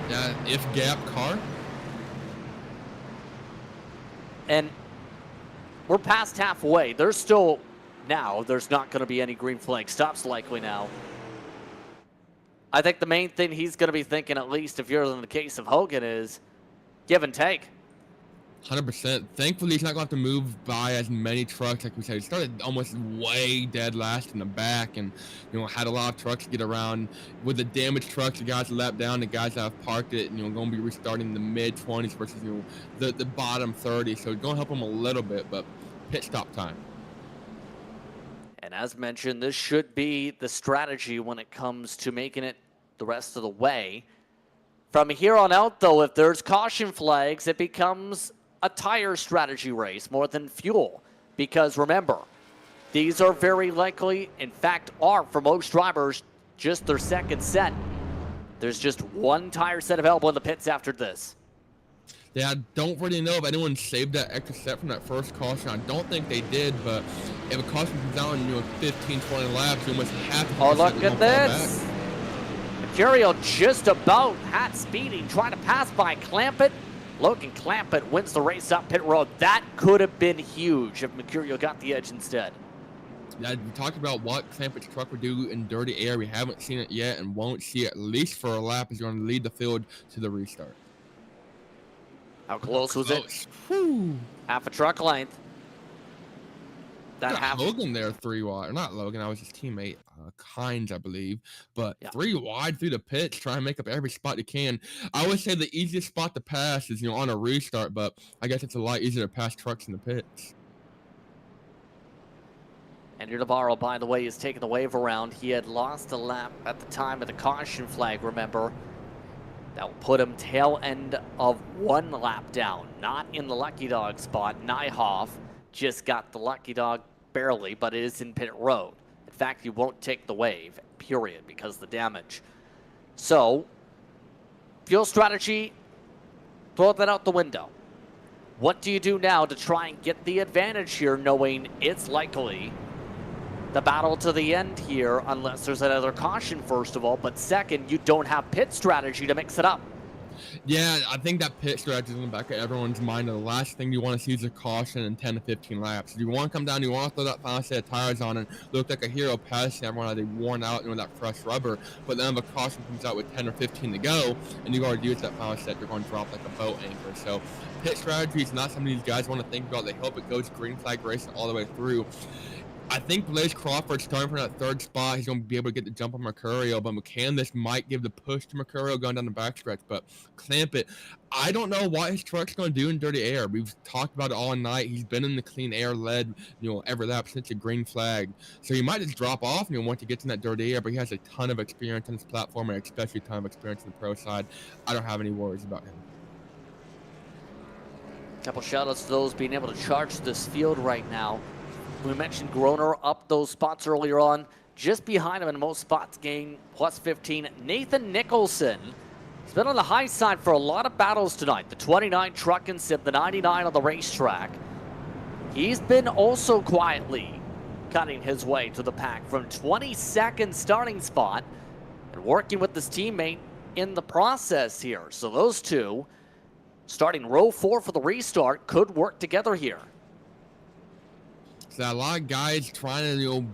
Yeah, if gap car. And we're past halfway. There's not going to be any green flag stops likely now. I think the main thing he's going to be thinking, at least if you're in the case of Hogan, is give and take. 100%. Thankfully, he's not going to have to move by as many trucks. Like we said, he started almost way dead last in the back and, had a lot of trucks to get around. With the damaged trucks, the guys lapped down, the guys that have parked it, going to be restarting in the mid-20s versus, the bottom 30. So it's going to help him a little bit, but pit stop time. And as mentioned, this should be the strategy when it comes to making it the rest of the way. From here on out, though, if there's caution flags, it becomes a tire strategy race more than fuel. Because remember, these are very likely, in fact, are for most drivers, just their 2nd set. There's just 1 tire set available in the pits after this. Yeah, I don't really know if anyone saved that extra set from that first caution. I don't think they did, but if a caution comes out in 15, 20 laps, you almost have to. Oh, look at this. Mercurio just about had speeding, trying to pass by Clampett. Logan Clampett wins the race up pit road. That could have been huge if Mercurio got the edge instead. Yeah, we talked about what Clampett's truck would do in dirty air. We haven't seen it yet and won't see it at least for a lap. He's going to lead the field to the restart. How close was it? Whew. Half a truck length. That half. Logan there 3 wide. Or not Logan, I was his teammate, Kynes, I believe. But 3 wide through the pits, try and make up every spot you can. I would say the easiest spot to pass is, on a restart, but I guess it's a lot easier to pass trucks in the pits. Andrew Navarro, by the way, is taking the wave around. He had lost a lap at the time of the caution flag, remember. That will put him tail end of 1 lap down, not in the lucky dog spot. Nyhoff just got the lucky dog barely, but it is in pit road. In fact, he won't take the wave, period, because of the damage. So, fuel strategy, throw that out the window. What do you do now to try and get the advantage here, knowing it's likely the battle to the end here, unless there's another caution, first of all, but second, you don't have pit strategy to mix it up. Yeah, I think that pit strategy is in the back of everyone's mind. The last thing you want to see is a caution in 10 to 15 laps. If you want to come down, you want to throw that final set of tires on and look like a hero passing everyone as they worn out, that fresh rubber. But then if a caution comes out with 10 or 15 to go, and you got to use that final set, you're going to drop like a boat anchor. So pit strategy is not something these guys want to think about. They hope it goes green flag racing all the way through. I think Blaze Crawford starting from that third spot, he's going to be able to get the jump on Mercurio, but McCandless might give the push to Mercurio going down the backstretch, but Clamp It, I don't know what his truck's going to do in dirty air. We've talked about it all night. He's been in the clean air led, every lap since the green flag. So he might just drop off, once he gets in that dirty air, but he has a ton of experience on this platform and especially a ton of experience on the pro side. I don't have any worries about him. Couple shout-outs to those being able to charge this field right now. We mentioned Groner up those spots earlier on. Just behind him in most spots gain plus 15. Nathan Nicholson. He's been on the high side for a lot of battles tonight. The 29 truck and sim, the 99 on the racetrack. He's been also quietly cutting his way to the pack from 22nd starting spot and working with his teammate in the process here. So those two, starting row 4 for the restart, could work together here. So a lot of guys trying to,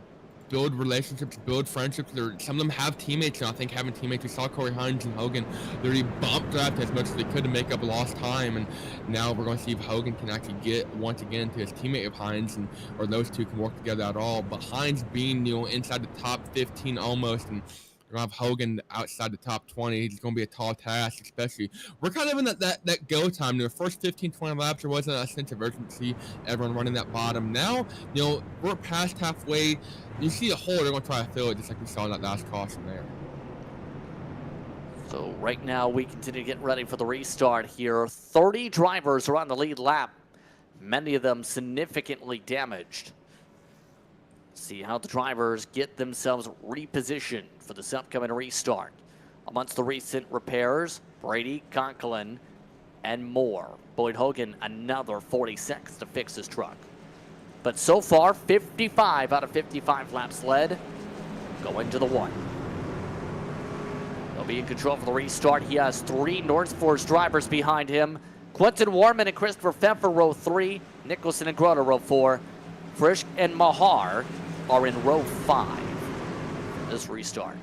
build relationships, build friendships. Some of them have teammates. I think having teammates, we saw Corey Hines and Hogan, they already bumped draft as much as they could to make up lost time. And now we're going to see if Hogan can actually get once again to his teammate of Hines, or those two can work together at all. But Hines being, inside the top 15 almost, and we're going to have Hogan outside the top 20. It's going to be a tall task, especially. We're kind of in that go time. The first 15, 20 laps, there wasn't a sense of urgency, everyone running that bottom. Now, we're past halfway. You see a hole, they're going to try to fill it, just like we saw in that last caution there. So right now, we continue to get ready for the restart here. 30 drivers are on the lead lap. Many of them significantly damaged. See how the drivers get themselves repositioned for this upcoming restart. Amongst the recent repairs, Brady, Conklin, and more. Boyd Hogan, another 40 seconds to fix his truck. But so far, 55 out of 55 laps led, going to the 1. He'll be in control for the restart. He has 3 North Force drivers behind him. Quentin Warman and Christopher Pfeffer, row 3. Nicholson and Groner, row 4. Frisch and Mahar are in row 5 for this restart.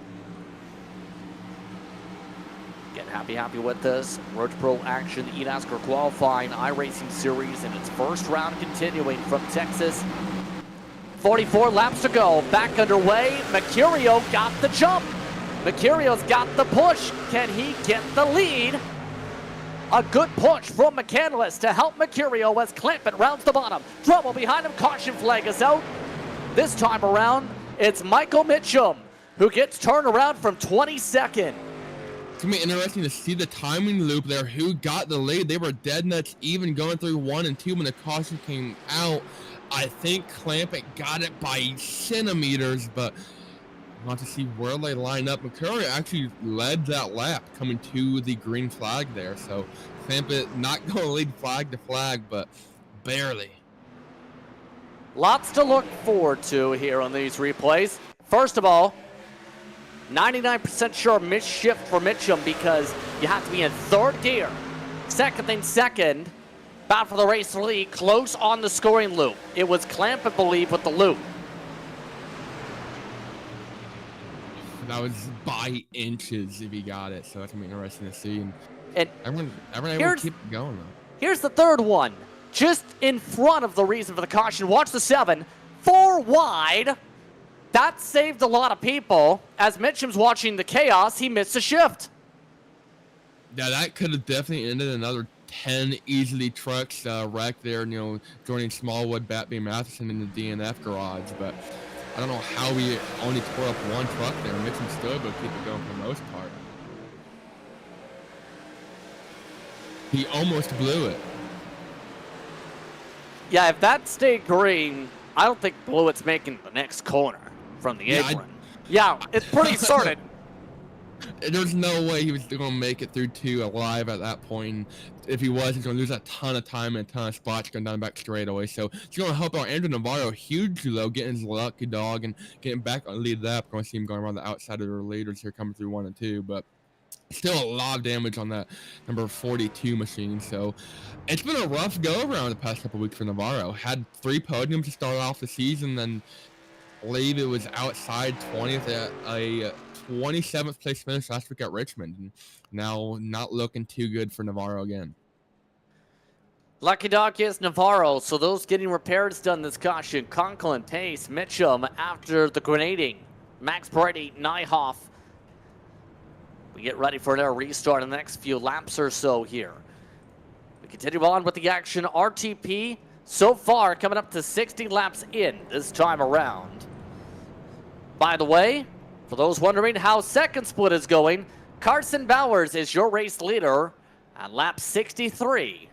Get happy with this. Road to Pro action, eNASCAR qualifying iRacing series in its first round continuing from Texas. 44 laps to go, back underway. Mercurio got the jump. Mercurio's got the push. Can he get the lead? A good push from McCandless to help Mercurio as Clampett rounds the bottom. Trouble behind him, caution flag is out. This time around, it's Michael Mitchum who gets turned around from 22nd. It's going to be interesting to see the timing loop there. Who got the lead? They were dead nuts even going through 1 and 2 when the caution came out. I think Clampett got it by centimeters, but not to see where they line up. Mercurio actually led that lap coming to the green flag there. So Clampett not going to lead flag to flag, but barely. Lots to look forward to here on these replays. First of all, 99% sure misshift for Mitchum because you have to be in 3rd gear. Second thing second, battle for the race lead, close on the scoring loop. It was Clamp, I believe, with the loop. That was by inches if he got it, so that's going to be interesting to see. And everyone able to keep going, though. Here's the 3rd one. Just in front of the reason for the caution. Watch the 7. 4 wide. That saved a lot of people. As Mitchum's watching the chaos, he missed a shift. Yeah, that could have definitely ended another 10 easily trucks wrecked there, joining Smallwood, Batby, Matheson in the DNF garage. But I don't know how we only tore up 1 truck there. Mitchum still able to keep it going for the most part. He almost blew it. Yeah, if that stayed green, I don't think Blewett's making the next corner from the apron. Yeah, it's pretty certain. There's no way he was going to make it through 2 alive at that point. If he was, he's going to lose a ton of time and a ton of spots going down back straightaway. So it's going to help out Andrew Navarro hugely, though, getting his lucky dog and getting back on lead lap. Going to see him going around the outside of the leaders here coming through 1 and 2. But still a lot of damage on that number 42 machine. So it's been a rough go-around the past couple weeks for Navarro. Had 3 podiums to start off the season, then I believe it was outside 20th at a 27th place finish last week at Richmond. And now not looking too good for Navarro again. Lucky Dog is Navarro, so those getting repairs done this caution. Conklin, Pace, Mitchum after the grenading. Max Brady, Nyhoff. We get ready for another restart in the next few laps or so here. We continue on with the action. RTP so far coming up to 60 laps in this time around. By the way, for those wondering how second split is going, Carson Bowers is your race leader at lap 63.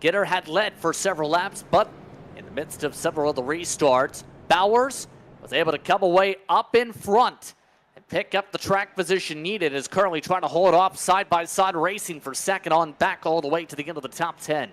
Gitter had led for several laps, but in the midst of several of the restarts, Bowers was able to come away up in front and pick up the track position needed. Is currently trying to hold off side-by-side racing for second on back all the way to the end of the top 10.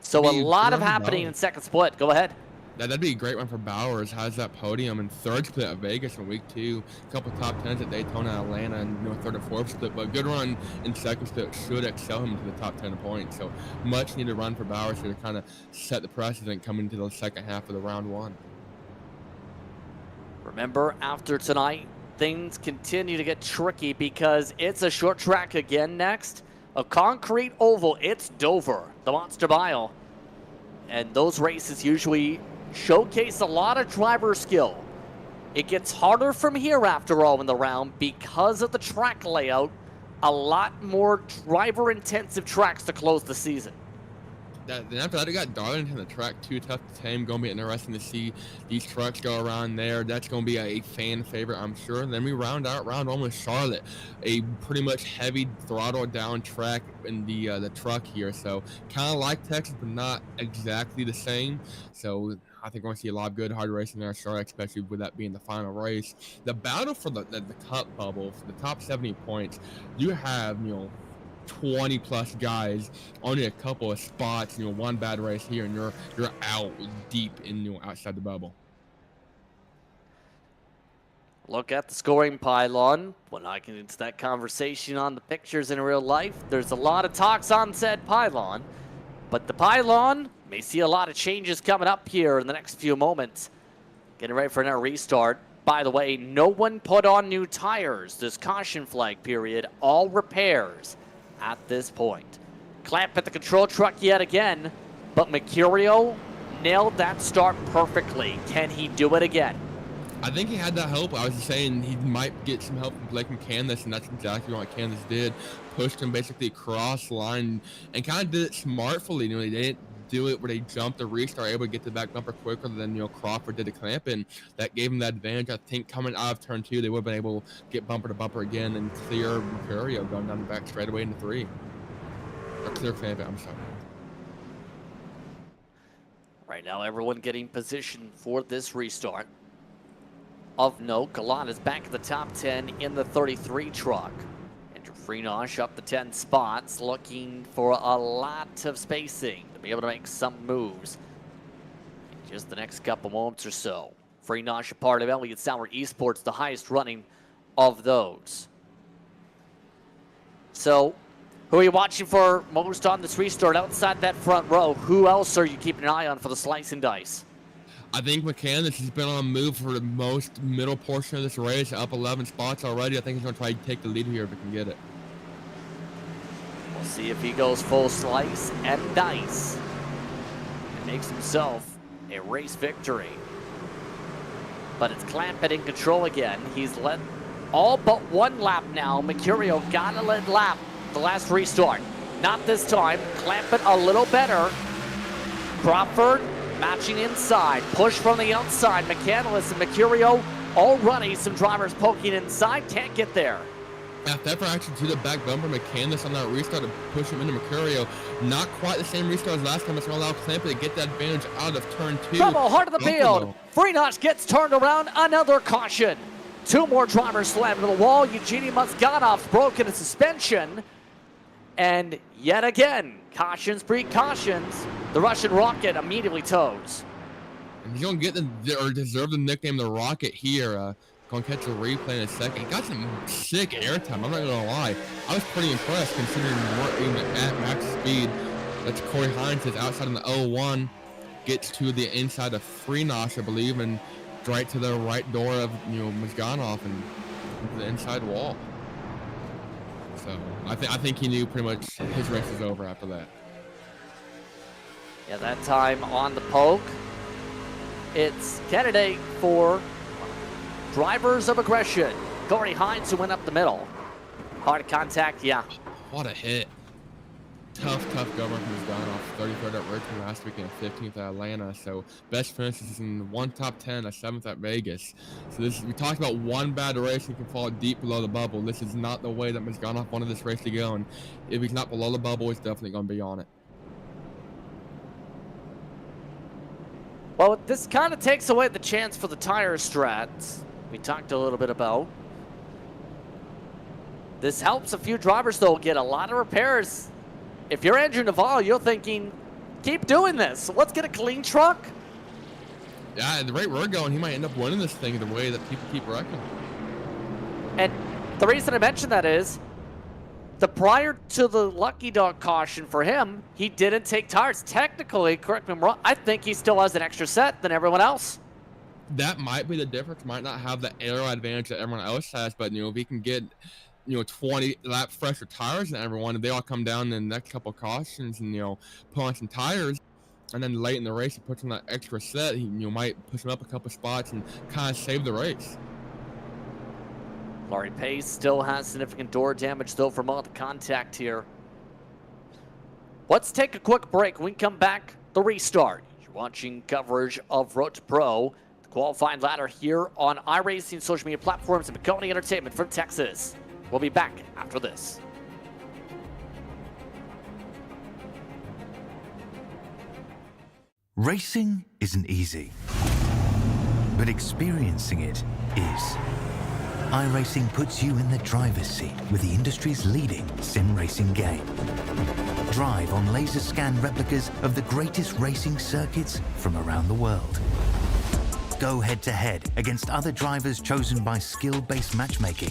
So a lot of happening in second split. Go ahead. That'd be a great one for Bowers. Has that podium in third split at Vegas in week 2. A couple top 10s at Daytona, Atlanta, and third and fourth split. But good run in second split should excel him to the top 10 points. So much needed run for Bowers to kind of set the precedent coming into the second half of the round 1. Remember, after tonight, things continue to get tricky because it's a short track again next. A concrete oval. It's Dover, the Monster Mile. And those races usually showcase a lot of driver skill. It gets harder from here after all in the round because of the track layout. A lot more driver intensive tracks to close the season. Then after that, it got Darlington, the track too tough to tame. Going to be interesting to see these trucks go around there. That's going to be a fan favorite, I'm sure. And then we round out round 1 with Charlotte, a pretty much heavy throttle down track in the truck here. So kind of like Texas, but not exactly the same. So I think we're going to see a lot of good hard racing there at Charlotte, especially with that being the final race. The battle for the cup bubble, for the top 70 points, you have 20 plus guys, only a couple of spots, one bad race here and you're out deep in outside the bubble. Look at the scoring pylon. When I get into that conversation on the pictures in real life, there's a lot of talks on said pylon, but the pylon may see a lot of changes coming up here in the next few moments. Getting ready for another restart. By the way, no one put on new tires this caution flag period, all repairs at this point. Clamp at the control truck yet again, but Mercurio nailed that start perfectly. Can he do it again? I think he had that help. I was just saying he might get some help from Blake McCandless, and that's exactly what McCandless did. Pushed him basically across the line and kind of did it smartfully. They didn't do it where they jumped the restart, able to get to the back bumper quicker than Crawford did to clamp, and that gave him that advantage. I think coming out of turn 2, they would have been able to get bumper to bumper again and clear Mercurio going down the back straightaway into 3. Or clear clamp it, I'm sorry. Right now, everyone getting positioned for this restart. Of note, Galan is back at the top 10 in the 33 truck. Andrew Freenosh up the 10 spots, looking for a lot of spacing to be able to make some moves in just the next couple moments or so. Freenosh, a part of Elliott Sauer Esports, the highest running of those. So, who are you watching for most on this restart outside that front row? Who else are you keeping an eye on for the slice and dice? I think McCandless has been on the move for the most middle portion of this race, up 11 spots already. I think he's going to try to take the lead here if he can get it. We'll see if he goes full slice and dice and makes himself a race victory. But it's Clampett in control again. He's led all but one lap now. Mercurio got a lead lap the last restart. Not this time. Clampett a little better. Crawford matching inside. Push from the outside. McCandless and Mercurio already some drivers poking inside. Can't get there. After effort action to the back bumper, McCandless on that restart to push him into Mercurio. Not quite the same restart as last time. It's going to allow Clampett to get that advantage out of turn 2. Trouble, heart of the field. Freenosh gets turned around. Another caution. 2 more drivers slammed to the wall. Eugenie Mozganov's broken a suspension. And yet again, cautions breed cautions. The Russian Rocket immediately tows. And he's going to get or deserve the nickname the Rocket here. Going to catch a replay in a second. He got some sick airtime, I'm not going to lie. I was pretty impressed considering working at max speed. That's Corey Hines is outside in the 0-1. Gets to the inside of Freenosh, I believe, and right to the right door of Mozganov and into the inside wall. So I think he knew pretty much his race was over after that. Yeah, that time on the poke. It's candidate for drivers of aggression. Corey Hines, who went up the middle. Hard contact, yeah. What a hit. Tough government who's gone off 33rd at Richmond last week and 15th at Atlanta. So best finishes in one top 10, a 7th at Vegas. So we talked about one bad race, he can fall deep below the bubble. This is not the way that Mazganov wanted this race to go. And if he's not below the bubble, he's definitely going to be on it. Well, this kind of takes away the chance for the tire strats we talked a little bit about. This helps a few drivers, though, get a lot of repairs. If you're Andrew Navarro, you're thinking, keep doing this. Let's get a clean truck. Yeah, at the rate we're going, he might end up winning this thing the way that people keep reckoning. And the reason I mention that is, prior to the Lucky Dog caution for him, he didn't take tires. Technically, correct me if I'm wrong, I think he still has an extra set than everyone else. That might be the difference. Might not have the aero advantage that everyone else has, but if he can get 20 lap fresher tires than everyone, and they all come down in the next couple of cautions and put on some tires, and then late in the race he puts on that extra set, he might push him up a couple spots and kind of save the race. Laurie Pace still has significant door damage, though, from all the contact here. Let's take a quick break. When we come back, the restart. You're watching coverage of Road to Pro, the qualifying ladder here on iRacing social media platforms and Maconi Entertainment from Texas. We'll be back after this. Racing isn't easy, but experiencing it is. iRacing puts you in the driver's seat with the industry's leading sim racing game. Drive on laser scan replicas of the greatest racing circuits from around the world. Go head-to-head against other drivers chosen by skill-based matchmaking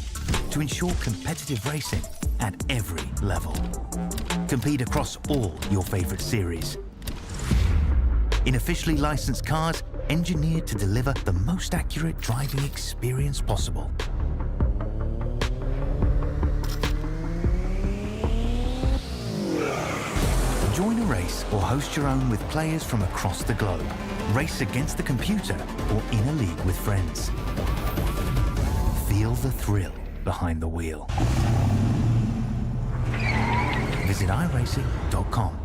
to ensure competitive racing at every level. Compete across all your favorite series. In officially licensed cars, engineered to deliver the most accurate driving experience possible. Join a race or host your own with players from across the globe. Race against the computer or in a league with friends. Feel the thrill behind the wheel. Visit iRacing.com.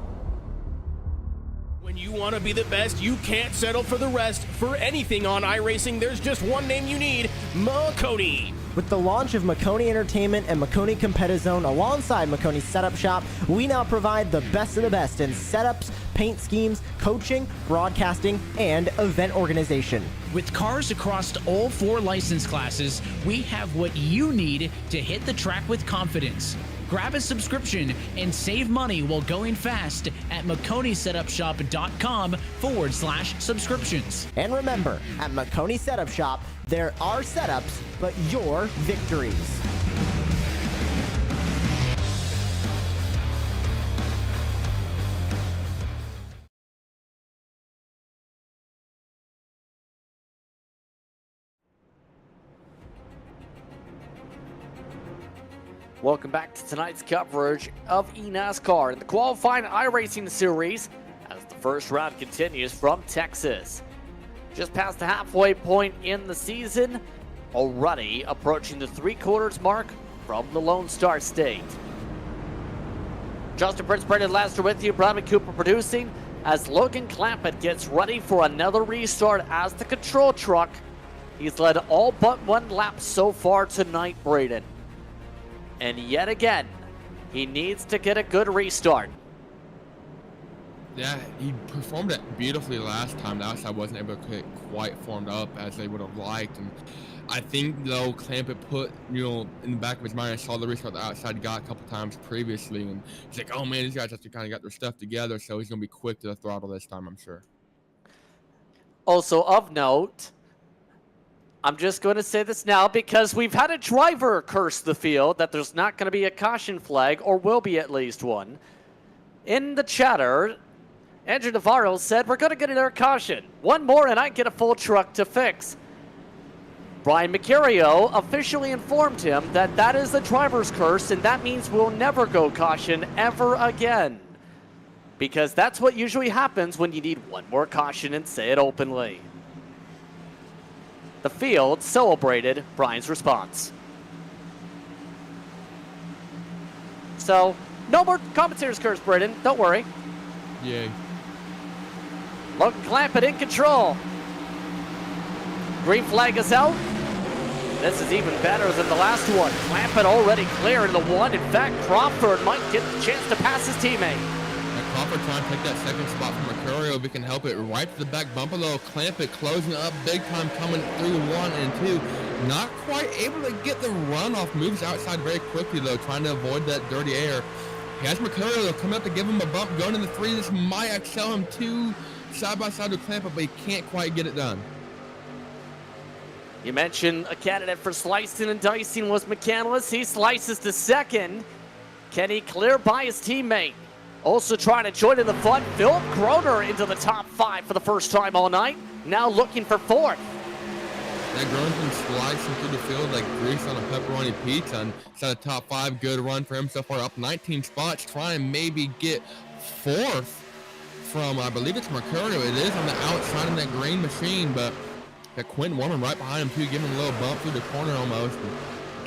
When you want to be the best, you can't settle for the rest. For anything on iRacing, there's just one name you need, Maconi. With the launch of Maconi Entertainment and Maconi Competizone alongside Maconi Setup Shop, we now provide the best of the best in setups, paint schemes, coaching, broadcasting, and event organization. With cars across all 4 license classes, we have what you need to hit the track with confidence. Grab a subscription and save money while going fast at MaconiSetupShop.com/subscriptions. And remember, at Maconi Setup Shop, there are setups, but your victories. Welcome back to tonight's coverage of eNASCAR in the qualifying iRacing series as the first round continues from Texas. Just past the halfway point in the season, already approaching the 3/4 mark from the Lone Star State. Justin Prince, Brendan Lester with you, Bradley Cooper producing as Logan Clampett gets ready for another restart as the control truck. He's led all but one lap so far tonight, Braden. And yet again, he needs to get a good restart. Yeah, he performed it beautifully last time. The outside wasn't able to get quite formed up as they would have liked. And I think, though, Clampett put, in the back of his mind, I saw the restart the outside got a couple times previously. And he's like, oh, man, these guys have to kind of got their stuff together. So he's going to be quick to the throttle this time, I'm sure. Also of note, I'm just going to say this now because we've had a driver curse the field that there's not going to be a caution flag, or will be at least one. In the chatter, Andrew Navarro said, we're going to get another caution. One more and I get a full truck to fix. Brian Mercurio officially informed him that that is the driver's curse, and that means we'll never go caution ever again. because that's what usually happens when you need one more caution and say it openly. The field celebrated Brian's response. So, no more commentator's curse, Britton. Don't worry. Yay. Logan Clampett in control. Green flag is out. This is even better than the last one. Clampett already clear in the one. In fact, Crawford might get the chance to pass his teammate. And Crawford trying to take that second spot from Mercurio if he can help it. Right to the back bumper though. Clampett closing up big time, coming through 1 and 2. Not quite able to get the run off. Moves outside very quickly though, trying to avoid that dirty air. He has Mercurio though, coming up to give him a bump. Going in the 3. This might excel him 2 side by side with Clampett, but he can't quite get it done. You mentioned a candidate for slicing and dicing was McCandless. He slices to second. Can he clear by his teammate? Also trying to join in the fun, Phil Groner into the top 5 for the first time all night. Now looking for 4th. That Groner's been slicing through the field like grease on a pepperoni pizza, and set a top 5 good run for him so far, up 19 spots, trying to maybe get 4th from, I believe it's Mercurio. It is on the outside of that green machine, but got Quentin Warman right behind him too, giving him a little bump through the corner almost.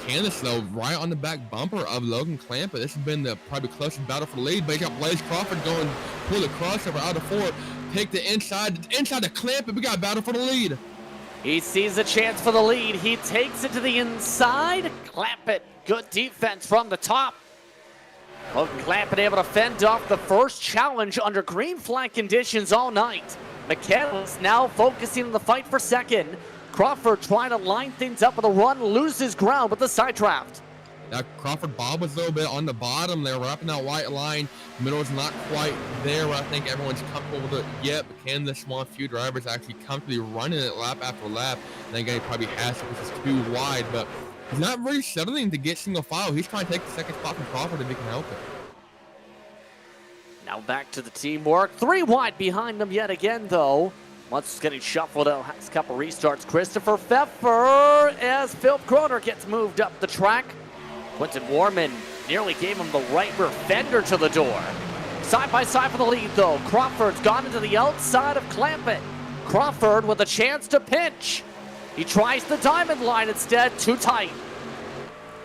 Candace though, right on the back bumper of Logan Clampett. This has been the probably closest battle for the lead, but he's got Blaze Crawford going, pull the crossover out of 4, take the inside to Clampett. We got a battle for the lead. He sees a chance for the lead. He takes it to the inside. Clampett, good defense from the top. Logan Clampett able to fend off the first challenge under green flag conditions all night. McCandless now focusing on the fight for second. Crawford trying to line things up with a run, loses ground with the side draft. Now Crawford Bob was a little bit on the bottom there, wrapping that white line. Middle is not quite there where I think everyone's comfortable with it yet, but can the small few drivers actually comfortably running it lap after lap? And again, he probably has to, because it's too wide, but he's not really settling to get single file. He's trying to take the second spot from Crawford if he can help it. Now back to the teamwork. 3 wide behind them yet again, though. Once getting shuffled out, has a couple restarts. Christopher Pfeffer as Phil Groner gets moved up the track. Quentin Warman nearly gave him the right rear fender to the door. Side by side for the lead, though. Crawford's gone into the outside of Clampett. Crawford with a chance to pinch. He tries the diamond line instead, too tight.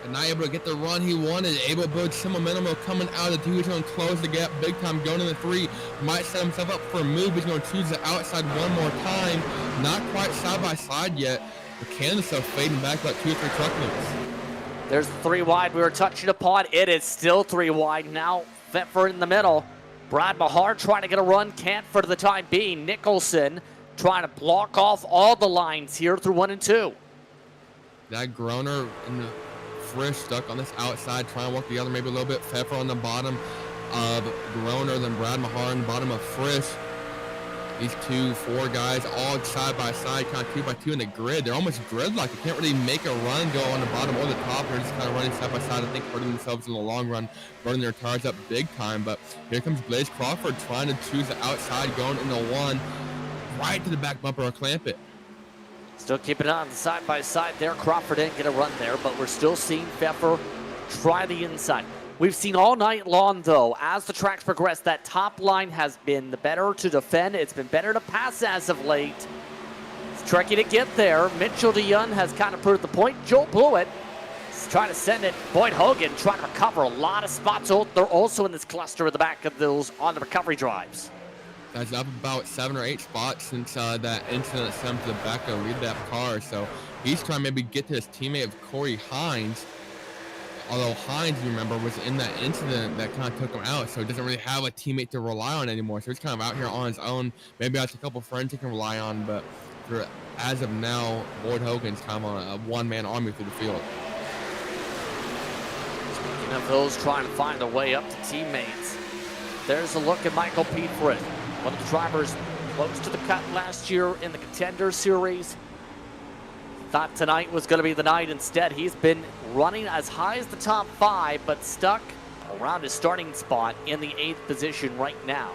And not able to get the run he wanted. Able to build some momentum coming out of the 2 zone, close the gap big time, going in the 3. Might set himself up for a move. He's going to choose the outside one more time. Not quite side by side yet. But Candace though fading back about 2 or 3 truck moves. There's 3 wide we were touching upon. It is still 3 wide now. Pfeffer in the middle. Brad Mahar trying to get a run. Can't for the time being. Nicholson trying to block off all the lines here through 1 and 2. That Groner in the Frisch stuck on this outside, trying to work the other maybe a little bit. Pfeffer on the bottom of Groner, then Brad Mahar on the bottom of Frisch. These 4 guys all side by side, kind of 2 by 2 in the grid. They're almost gridlocked. You can't really make a run go on the bottom or the top. They're just kind of running side by side. I think hurting themselves in the long run, burning their tires up big time. But here comes Blaze Crawford trying to choose the outside, going into 1, right to the back bumper of Clampett. Still keeping it on the side by side there. Crawford didn't get a run there, but we're still seeing Pfeffer try the inside. We've seen all night long, though, as the tracks progress, that top line has been the better to defend. It's been better to pass as of late. It's tricky to get there. Mitchell DeYoung has kind of proved the point. Joel Blewett is trying to send it. Boyd Hogan trying to recover a lot of spots. They're also in this cluster at the back of those on the recovery drives. That's up about 7 or 8 spots since that incident sent him to the back of the lead lap car. So he's trying to maybe get to his teammate of Corey Hines. Although Hines, you remember, was in that incident that kind of took him out. So he doesn't really have a teammate to rely on anymore. So he's kind of out here on his own. Maybe has a couple friends he can rely on. But as of now, Boyd Hogan's kind of on a one-man army through the field. Speaking of those trying to find a way up to teammates, there's a look at Michael Peetford. One of the drivers close to the cut last year in the Contender Series. Thought tonight was going to be the night. Instead, he's been running as high as the top 5, but stuck around his starting spot in the 8th position right now.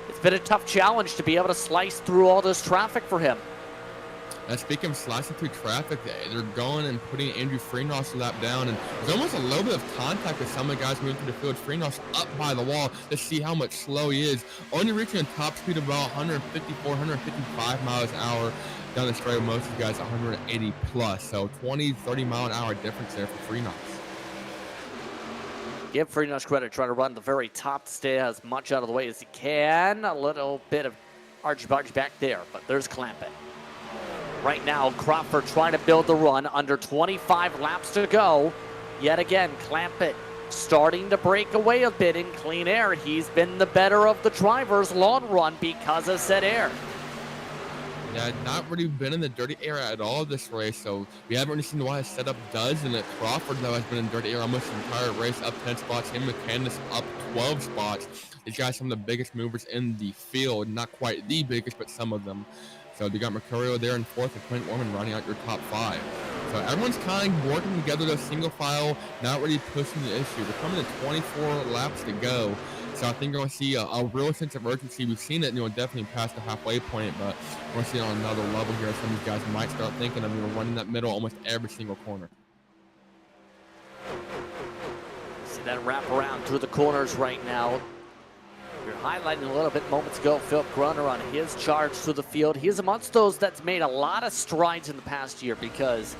It's been a tough challenge to be able to slice through all this traffic for him. Speaking of slicing through traffic, they're going and putting Andrew Freenos lap down, and there's almost a little bit of contact with some of the guys moving through the field. Freenos up by the wall to see how much slow he is, only reaching a top speed of about 154, 155 miles an hour down the straight. Most of the guys 180 plus, so 20, 30 mile an hour difference there for Freenos. Give Freenos credit, trying to run the very top to stay as much out of the way as he can. A little bit of argy-bargy back there, but there's Clampett. Right now, Crawford trying to build the run, under 25 laps to go. Yet again, Clampett starting to break away a bit in clean air. He's been the better of the drivers long run because of said air. Yeah, not really been in the dirty air at all this race, so we haven't really seen what his setup does. And Crawford, though, has been in dirty air almost the entire race, up 10 spots. Him and Candace up 12 spots. These guys, some of the biggest movers in the field. Not quite the biggest, but some of them. So you got Mercurio there in fourth and Clint Warman rounding out your top 5. So everyone's kind of working together to single file, not really pushing the issue. We're coming to 24 laps to go. So I think we're going to see a real sense of urgency. We've seen it, definitely past the halfway point, but we're going to see it on another level here. Some of these guys might start thinking of running that middle almost every single corner. See that wrap around through the corners right now. You're highlighting a little bit moments ago, Philip Grunner on his charge through the field. He is amongst those that's made a lot of strides in the past year because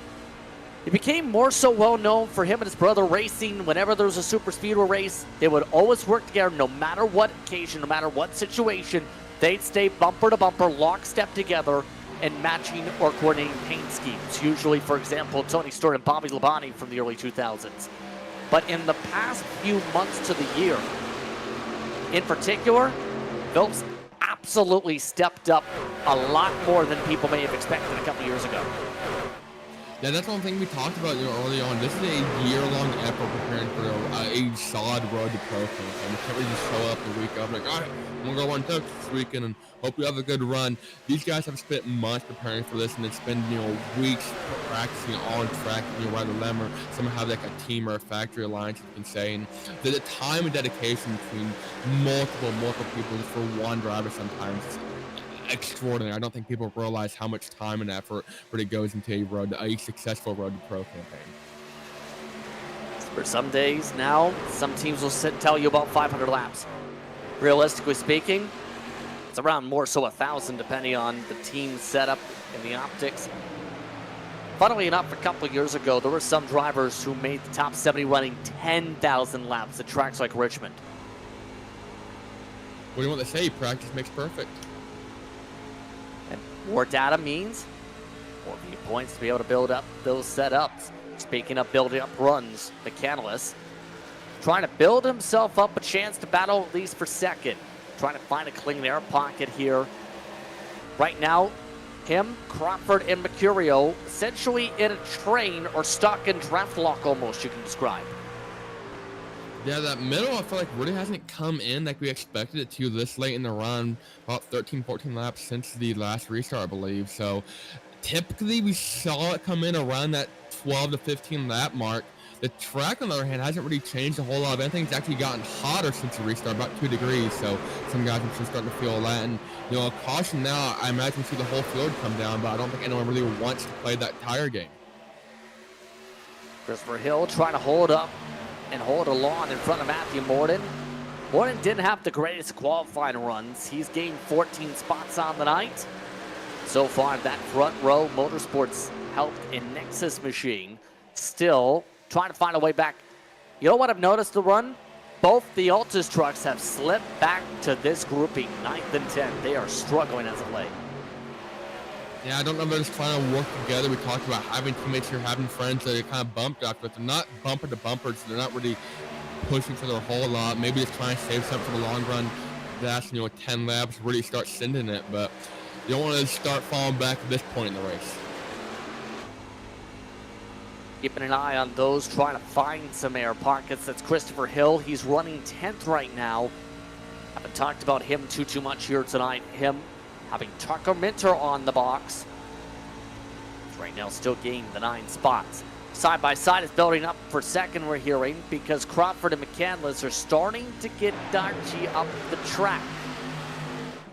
he became more so well known for him and his brother racing. Whenever there was a super speedway race, they would always work together no matter what occasion, no matter what situation. They'd stay bumper to bumper, lockstep together, and matching or coordinating paint schemes. Usually, for example, Tony Stewart and Bobby Labonte from the early 2000s. But in the past few months to the year, in particular, Phillips absolutely stepped up a lot more than people may have expected a couple years ago. Yeah, that's one thing we talked about early on. This is a year-long effort preparing for a solid road to pro campaign. You can't really just show up the week of like, all right, I'm going to go run Tokyo this weekend and hope you have a good run. These guys have spent months preparing for this, and it's been, weeks practicing on track, right the lemma. Some have like a team or a factory alliance, you can say. And the time and dedication between multiple people for one driver sometimes extraordinary. I don't think people realize how much time and effort really goes into a successful road to pro campaign. For some days now, some teams will tell you about 500 laps. Realistically speaking, it's around more so 1,000 depending on the team setup and the optics. Funnily enough, a couple of years ago, there were some drivers who made the top 70 running 10,000 laps at tracks like Richmond. What do you want to say? Practice makes perfect. And more data means more viewpoints to be able to build up those setups. Speaking of building up runs, McCandless trying to build himself up a chance to battle at least for second. Trying to find a clean air pocket here. Right now, him, Crawford, and Mercurio essentially in a train or stuck in draft lock almost, you can describe. Yeah, that middle, I feel like really hasn't come in like we expected it to this late in the run. About 13, 14 laps since the last restart, I believe. So typically we saw it come in around that 12 to 15 lap mark. The track, on the other hand, hasn't really changed a whole lot. Anything's actually gotten hotter since the restart, about 2 degrees. So some guys are starting to feel that. And, caution now, I imagine we see the whole field come down, but I don't think anyone really wants to play that tire game. Christopher Hill trying to hold up and hold along in front of Matthew Morden. Morden didn't have the greatest qualifying runs. He's gained 14 spots on the night. So far, that front row Motorsports helped in Nexus machine. Still trying to find a way back. You know what I've noticed the run? Both the Altus trucks have slipped back to this grouping, 9th and 10th. They are struggling as of late. Yeah, I don't know if they're just trying to work together. We talked about having teammates here, having friends that are kind of bumped up, but they're not bumper to bumper, so they're not really pushing for their whole lot. Maybe just trying to save something for the long run. That's, 10 laps, really start sending it, but you don't want to start falling back at this point in the race. Keeping an eye on those trying to find some air pockets. That's Christopher Hill. He's running 10th right now. Haven't talked about him too much here tonight. Him having Tucker Minter on the box. Right now still gaining the 9 spots. Side by side is building up for second, we're hearing, because Crawford and McCandless are starting to get dodgy up the track.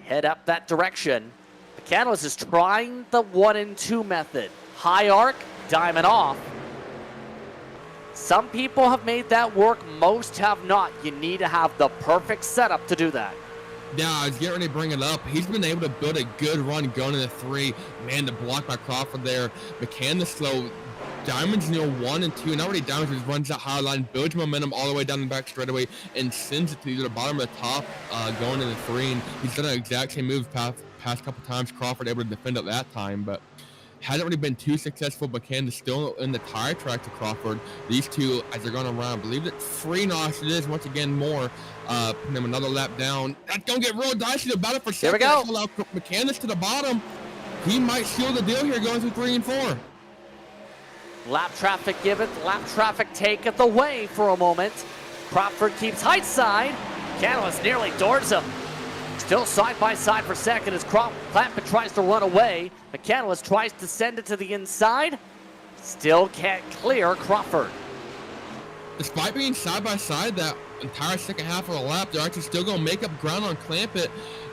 Head up that direction. McCandless is trying the 1 and 2 method. High arc, diamond off. Some people have made that work, most have not. You need to have the perfect setup to do that. Yeah, I was getting ready to bring it up. He's been able to build a good run going into 3. Man, the block by Crawford there. McCandless slow. Diamonds, 1 and 2. And already Diamonds just runs that high line, builds momentum all the way down the back straightaway, and sends it to either the bottom or the top going into 3. And he's done the exact same move past couple times. Crawford able to defend at that time, but hasn't really been too successful. McCandless still in the tire track to Crawford. These two, as they're going around, I believe that Freenos it is once again more. Putting them another lap down. That's going to get real dicey. The battle for second. Here we go. Allow McCandless to the bottom. He might seal the deal here going through 3 and 4. Lap traffic giveth, lap traffic taketh away for a moment. Crawford keeps height side. McCandless nearly doors him. Still side by side for second as Clampett tries to run away. McCandless tries to send it to the inside. Still can't clear Crawford. Despite being side by side that entire second half of the lap, they're actually still going to make up ground on Clampett.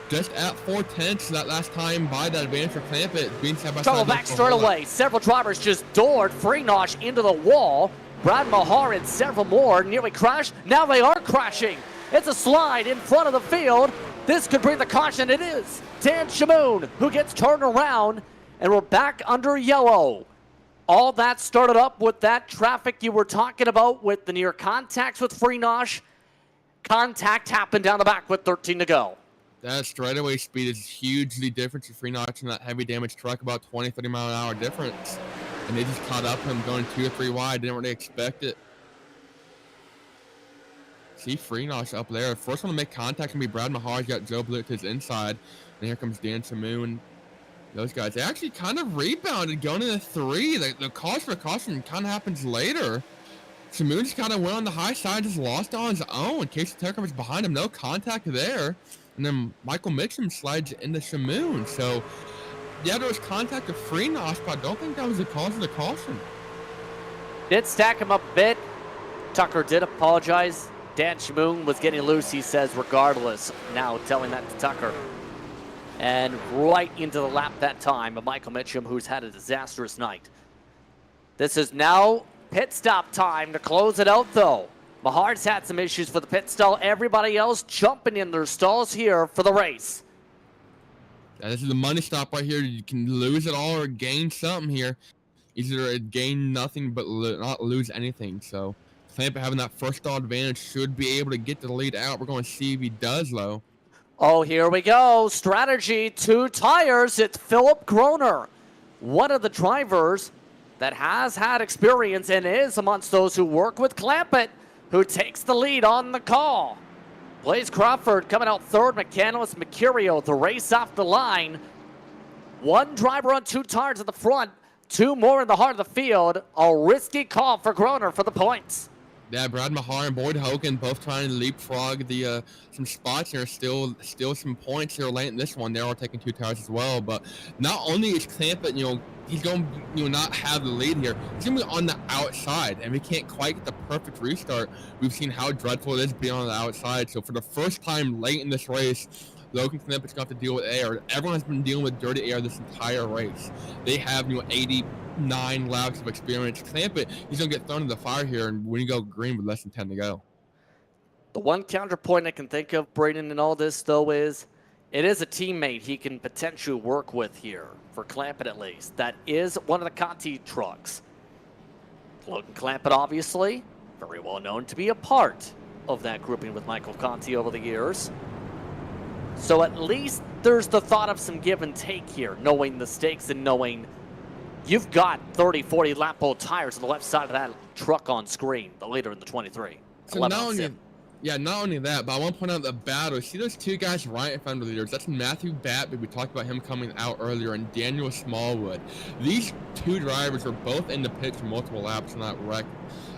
Just at 4/10 that last time by that advantage for Clampett, being side by side. Trouble back straight away. Several drivers just doored Freenos into the wall. Brad Mahar and several more nearly crashed. Now they are crashing. It's a slide in front of the field. This could bring the caution. It is Dan Shamoon who gets turned around, and we're back under yellow. All that started up with that traffic you were talking about with the near contacts with Freenos. Contact happened down the back with 13 to go. That straightaway speed is hugely different to Freenos and that heavy damage truck, about 20-30 mile an hour difference. And they just caught up him going 2 or 3 wide. Didn't really expect it. See Freenos up there. First one to make contact can be Brad Mahar. He's got Joe Blue to his inside. And here comes Dan Shamoon. Those guys, they actually kind of rebounded going into 3. The cause for caution kind of happens later. Shamoon just kind of went on the high side, just lost on his own. Casey Tucker was behind him, no contact there. And then Michael Mitchum slides into Shamoon. So, yeah, there was contact to Freenos, but I don't think that was the cause of the caution. Did stack him up a bit. Tucker did apologize. Dan Shamoon was getting loose, he says, regardless. Now telling that to Tucker. And right into the lap that time of Michael Mitchum, who's had a disastrous night. This is now pit stop time to close it out, though. Mahar's had some issues for the pit stall. Everybody else jumping in their stalls here for the race. Yeah, this is the money stop right here. You can lose it all or gain something here. Either gain nothing but not lose anything. So Clampett having that first stall advantage should be able to get the lead out. We're going to see if he does, though. Oh, here we go. Strategy, 2 tires. It's Philip Groner, one of the drivers that has had experience and is amongst those who work with Clampett, who takes the lead on the call. Blaze Crawford coming out third. McCandless, Mercurio, the race off the line. 1 driver on 2 tires at the front, 2 more in the heart of the field. A risky call for Groner for the points. Yeah, Brad Mahar and Boyd Hogan both trying to leapfrog the some spots here. Still some points here late in this one. They're all taking 2 tires as well. But not only is Clampett, he's going to not have the lead here. He's going to be on the outside, and we can't quite get the perfect restart. We've seen how dreadful it is being on the outside. So for the first time late in this race, Logan Clampett's going to have to deal with air. Everyone has been dealing with dirty air this entire race. They have 89 laps of experience. Clampett, he's going to get thrown in the fire here, and when you go green with less than 10 to go. The one counterpoint I can think of, Braden, in all this, though, is it is a teammate he can potentially work with here, for Clampett at least. That is one of the Conti trucks. Logan Clampett, obviously, very well known to be a part of that grouping with Michael Conti over the years. So at least there's the thought of some give and take here, knowing the stakes and knowing you've got 30, 40 lap old tires on the left side of that truck on screen, the leader in the 23. So not only that, but I want to point out the battle. See those 2 guys right in front of the leaders? That's Matthew Batby. We talked about him coming out earlier, and Daniel Smallwood. These 2 drivers were both in the pit for multiple laps in that wreck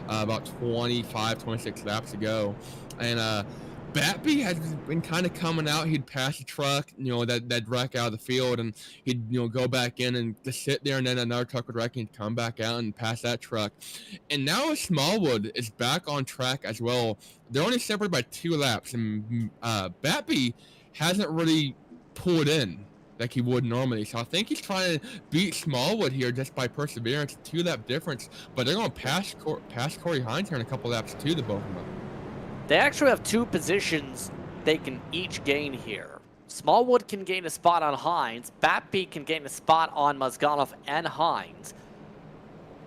about 25, 26 laps ago. And Batby has been kind of coming out. He'd pass the truck, that wreck out of the field, and he'd, go back in and just sit there, and then another truck would wreck and come back out and pass that truck. And now Smallwood is back on track as well. They're only separated by 2 laps, and Batby hasn't really pulled in. like he would normally. So I think he's trying to beat Smallwood here just by perseverance, 2-lap difference. But they're going to pass Corey Hines here in a couple laps too, the both of them. They actually have 2 positions they can each gain here. Smallwood can gain a spot on Hines. Batbeat can gain a spot on Mozganov and Hines.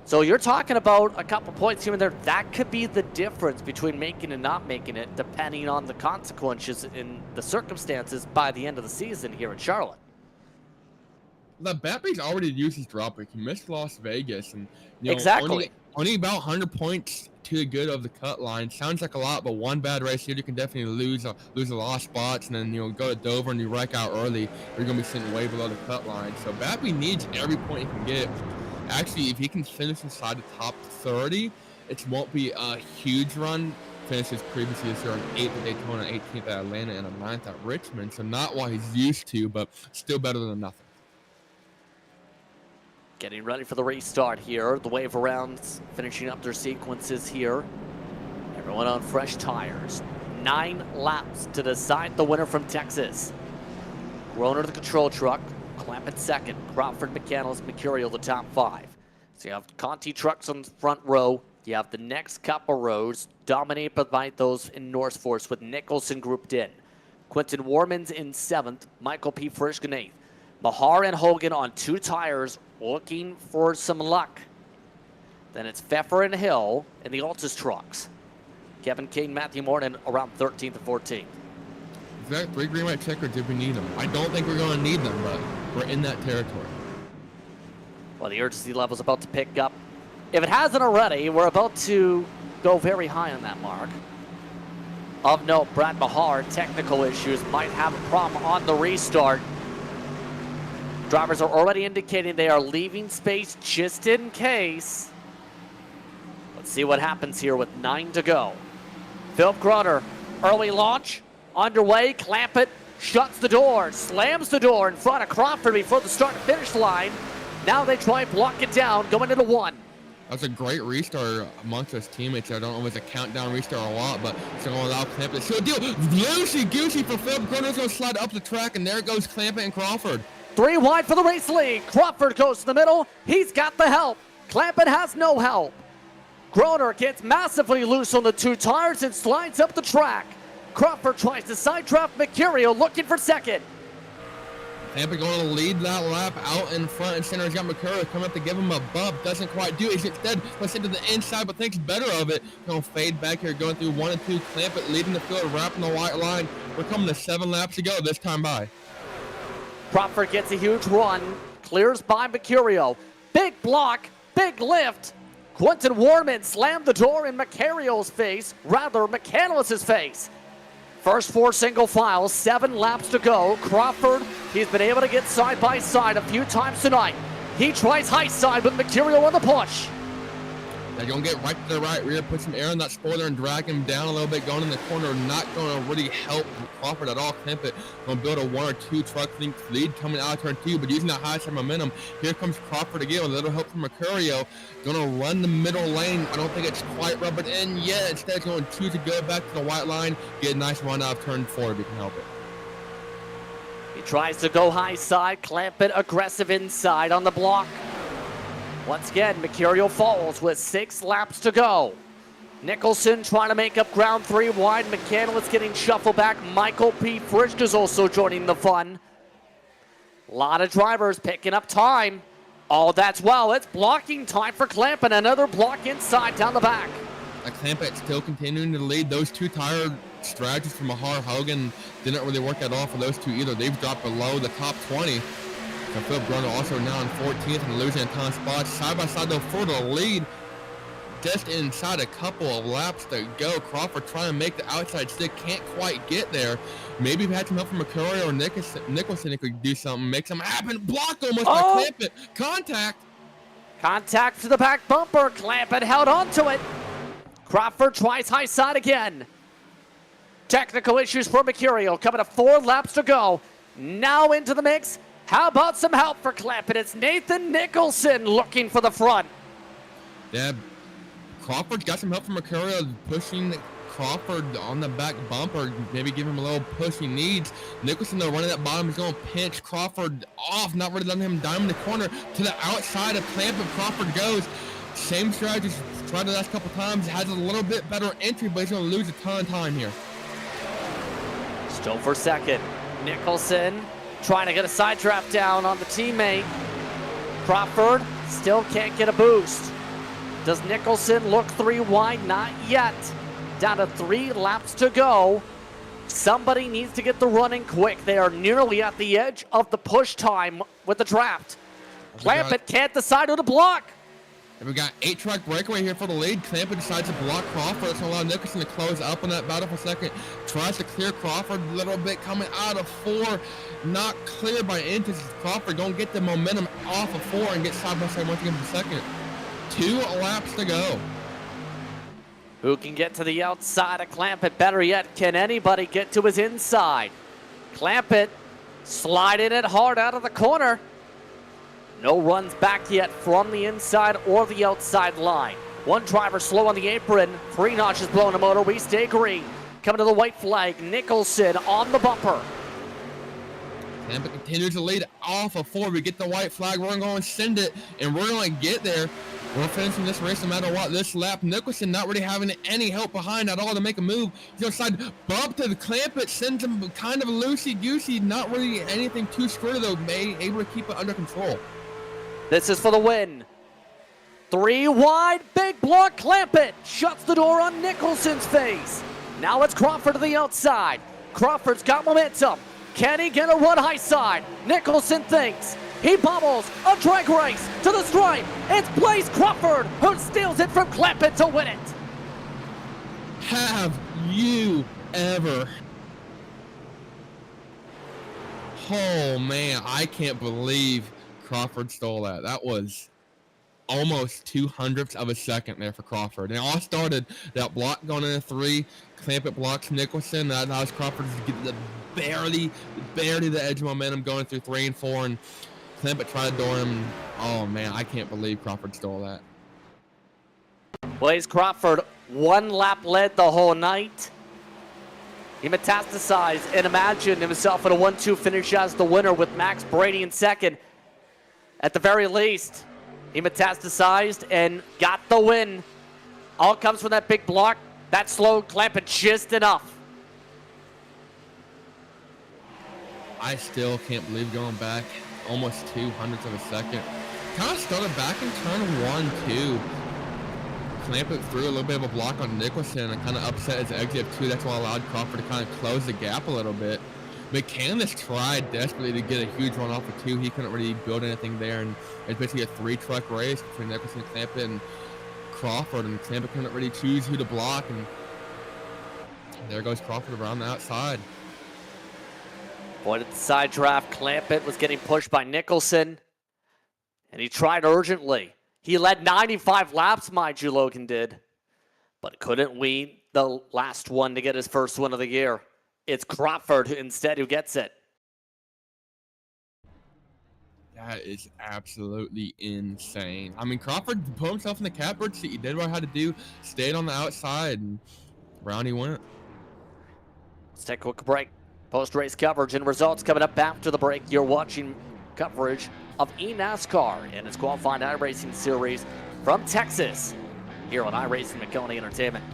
So you're talking about a couple points here and there. That could be the difference between making and not making it, depending on the consequences in the circumstances by the end of the season here in Charlotte. The Batbeat's already used his drop break. He missed Las Vegas, and Exactly. only about 100 points to the good of the cut line. Sounds like a lot, but one bad race here, you can definitely lose a lot of spots, and then go to Dover and you wreck out early. You're gonna be sitting way below the cut line. So Batbeat needs every point he can get. Actually, if he can finish inside the top 30, it won't be a huge run. Finishes previously this year on 8th at Daytona, 18th at Atlanta, and a 9th at Richmond. So not what he's used to, but still better than nothing. Getting ready for the restart here. The wave arounds finishing up their sequences here. Everyone on fresh tires. 9 laps to decide the winner from Texas. Groner the control truck. Clampett second. Crawford, McCandless, Mercurial the top 5. So you have Conti trucks on the front row. You have the next couple rows dominated by those in North Force with Nicholson grouped in. Quentin Warman's in 7th. Michael P. Frischk in 8th. Mahar and Hogan on 2 tires looking for some luck. Then it's Pfeffer and Hill in the Altus trucks. Kevin King, Matthew Morton around 13th and 14th. Is that 3 green light checkers? Did we need them? I don't think we're going to need them, but we're in that territory. Well, the urgency level is about to pick up. If it hasn't already, we're about to go very high on that mark. Of note, Brad Mahar, technical issues, might have a problem on the restart. Drivers are already indicating they are leaving space just in case. Let's see what happens here with 9 to go. Philip Groner, early launch, underway. Clampett shuts the door, slams the door in front of Crawford before the start and finish line. Now they try and block it down, going into 1. That's a great restart amongst his teammates. I don't know if it's a countdown restart or what, but it's going to allow Clampett to deal. Loosey-goosey for Philip Groner's going to slide up the track, and there goes Clampett and Crawford. 3 wide for the race lead. Crawford goes to the middle. He's got the help. Clampett has no help. Groner gets massively loose on the 2 tires and slides up the track. Crawford tries to side draft Mercurial, looking for second. Clampett going to lead that lap out in front and center. He's got Mercurial coming up to give him a bump. Doesn't quite do it. He's instead puts into the inside, but thinks better of it. Going to fade back here, going through 1 and 2. Clampett leading the field, wrapping the white line. We're coming to 7 laps to go this time by. Crawford gets a huge run, clears by Mercurial. Big block, big lift. Quentin Warman slammed the door in McCarriel's face, rather McCandless's face. First 4 single files, 7 laps to go. Crawford, he's been able to get side by side a few times tonight. He tries high side with Mercurial on the push. They're going to get right to the right rear, put some air in that spoiler and drag him down a little bit, going in the corner, not going to really help Crawford at all. Clampett going to build a 1 or 2 truck lead coming out of turn 2, but using that high side momentum. Here comes Crawford again with a little help from Mercurio. Going to run the middle lane. I don't think it's quite rubbing in yet. Instead, it's going to choose to go back to the white line, get a nice run out of turn 4 if he can help it. He tries to go high side. Clampett aggressive inside on the block. Once again, Mercurial falls with 6 laps to go. Nicholson trying to make up ground 3 wide. McCandless getting shuffled back. Michael P. Frischk is also joining the fun. A lot of drivers picking up time. Oh, that's well. It's blocking time for Clampett. Another block inside down the back. Clampett still continuing to lead. Those 2 tire strategies from Mahar Hogan didn't really work at all for those 2 either. They've dropped below the top 20. And Philip Groner also now in 14th and losing a ton of spots. Side by side though for the lead. Just inside a couple of laps to go. Crawford trying to make the outside stick. Can't quite get there. Maybe if he had some help from McCurry or Nicholson, he could do something. Make something happen. Blocked almost by Clampett. Contact. Contact to the back bumper. Clampett held on to it. Crawford tries high side again. Technical issues for Mercurial. Coming to 4 laps to go. Now into the mix. How about some help for Clampett? It's Nathan Nicholson looking for the front. Yeah, Crawford got some help from Mercurial pushing Crawford on the back bumper, maybe give him a little push he needs. Nicholson, though, running that bottom, is going to pinch Crawford off, not really letting him diamond the corner to the outside of Clampett. Crawford goes. Same strategy, tried the last couple times, has a little bit better entry, but he's going to lose a ton of time here. Still for second. Nicholson trying to get a side draft down on the teammate. Crawford still can't get a boost. Does Nicholson look 3 wide? Not yet. Down to 3 laps to go. Somebody needs to get the running quick. They are nearly at the edge of the push time with the draft. Clampett can't decide who to block. And we got 8-track breakaway here for the lead. Clampett decides to block Crawford. It's going to allow Nicholson to close up on that battle for second. Tries to clear Crawford a little bit, coming out of 4. Not clear by inches. Crawford going to get the momentum off of 4 and get side by side once again for second. 2 laps to go. Who can get to the outside of Clampett? Better yet, can anybody get to his inside? Clampett sliding it hard out of the corner. No runs back yet from the inside or the outside line. One driver slow on the apron. 3 notches blowing the motor. We stay green. Coming to the white flag. Nicholson on the bumper. Clampett continues to lead off of 4. We get the white flag. We're going to send it, and we're going to get there. We're finishing this race no matter what. This lap, Nicholson not really having any help behind at all to make a move. He's outside, bump to the Clampett, sends him kind of loosey-goosey. Not really anything too screwy, though. Able to keep it under control. This is for the win. 3 wide, big block. Clampett shuts the door on Nicholson's face. Now it's Crawford to the outside. Crawford's got momentum. Can he get a run high side? Nicholson thinks. He bobbles a drag race to the stripe. It's Blaze Crawford who steals it from Clampett to win it. Have you ever? Oh man, I can't believe Crawford stole that. That was almost 200ths of a second there for Crawford. And it all started that block going into 3. Clampett blocks Nicholson. That allows Crawford to get the barely the edge of momentum going through 3 and 4. And Clampett tried to door him. Oh man, I can't believe Crawford stole that. Blaze Crawford, 1 lap led the whole night. He metastasized and imagined himself in a 1-2 finish as the winner with Max Brady in second. At the very least, he metastasized and got the win. All comes from that big block. That slowed Clampett just enough. I still can't believe going back almost 200ths of a second. Kind of started back in turn 1-2. Clampett threw a little bit of a block on Nicholson and kind of upset his exit of 2. That's what allowed Crawford to kind of close the gap a little bit. McCandless tried desperately to get a huge run off of 2. He couldn't really build anything there, and it's basically a 3-truck race between Nicholson, Clampett, and Crawford, and Clampett couldn't really choose who to block, and there goes Crawford around the outside. Pointed the side draft. Clampett was getting pushed by Nicholson, and he tried urgently. He led 95 laps, mind you, Logan did, but couldn't win the last one to get his first win of the year. It's Crawford instead who gets it. That is absolutely insane. I mean, Crawford put himself in the catbird seat. He did what he had to do, stayed on the outside, and round he went. Let's take a quick break. Post-race coverage and results coming up after the break. You're watching coverage of eNASCAR and its qualifying iRacing series from Texas here on iRacing Maconi Entertainment.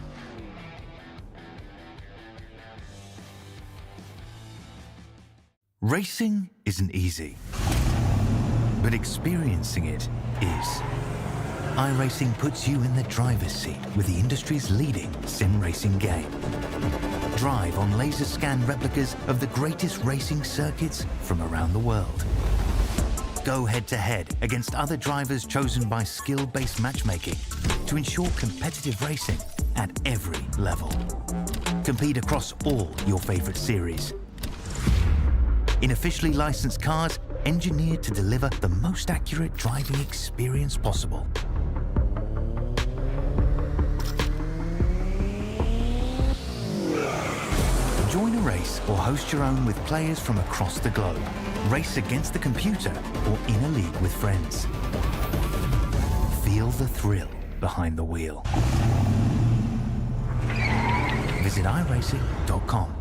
Racing isn't easy, but experiencing it is. iRacing puts you in the driver's seat with the industry's leading sim racing game. Drive on laser scan replicas of the greatest racing circuits from around the world. Go head-to-head against other drivers chosen by skill-based matchmaking to ensure competitive racing at every level. Compete across all your favorite series. In officially licensed cars, engineered to deliver the most accurate driving experience possible. Join a race or host your own with players from across the globe. Race against the computer or in a league with friends. Feel the thrill behind the wheel. Visit iRacing.com.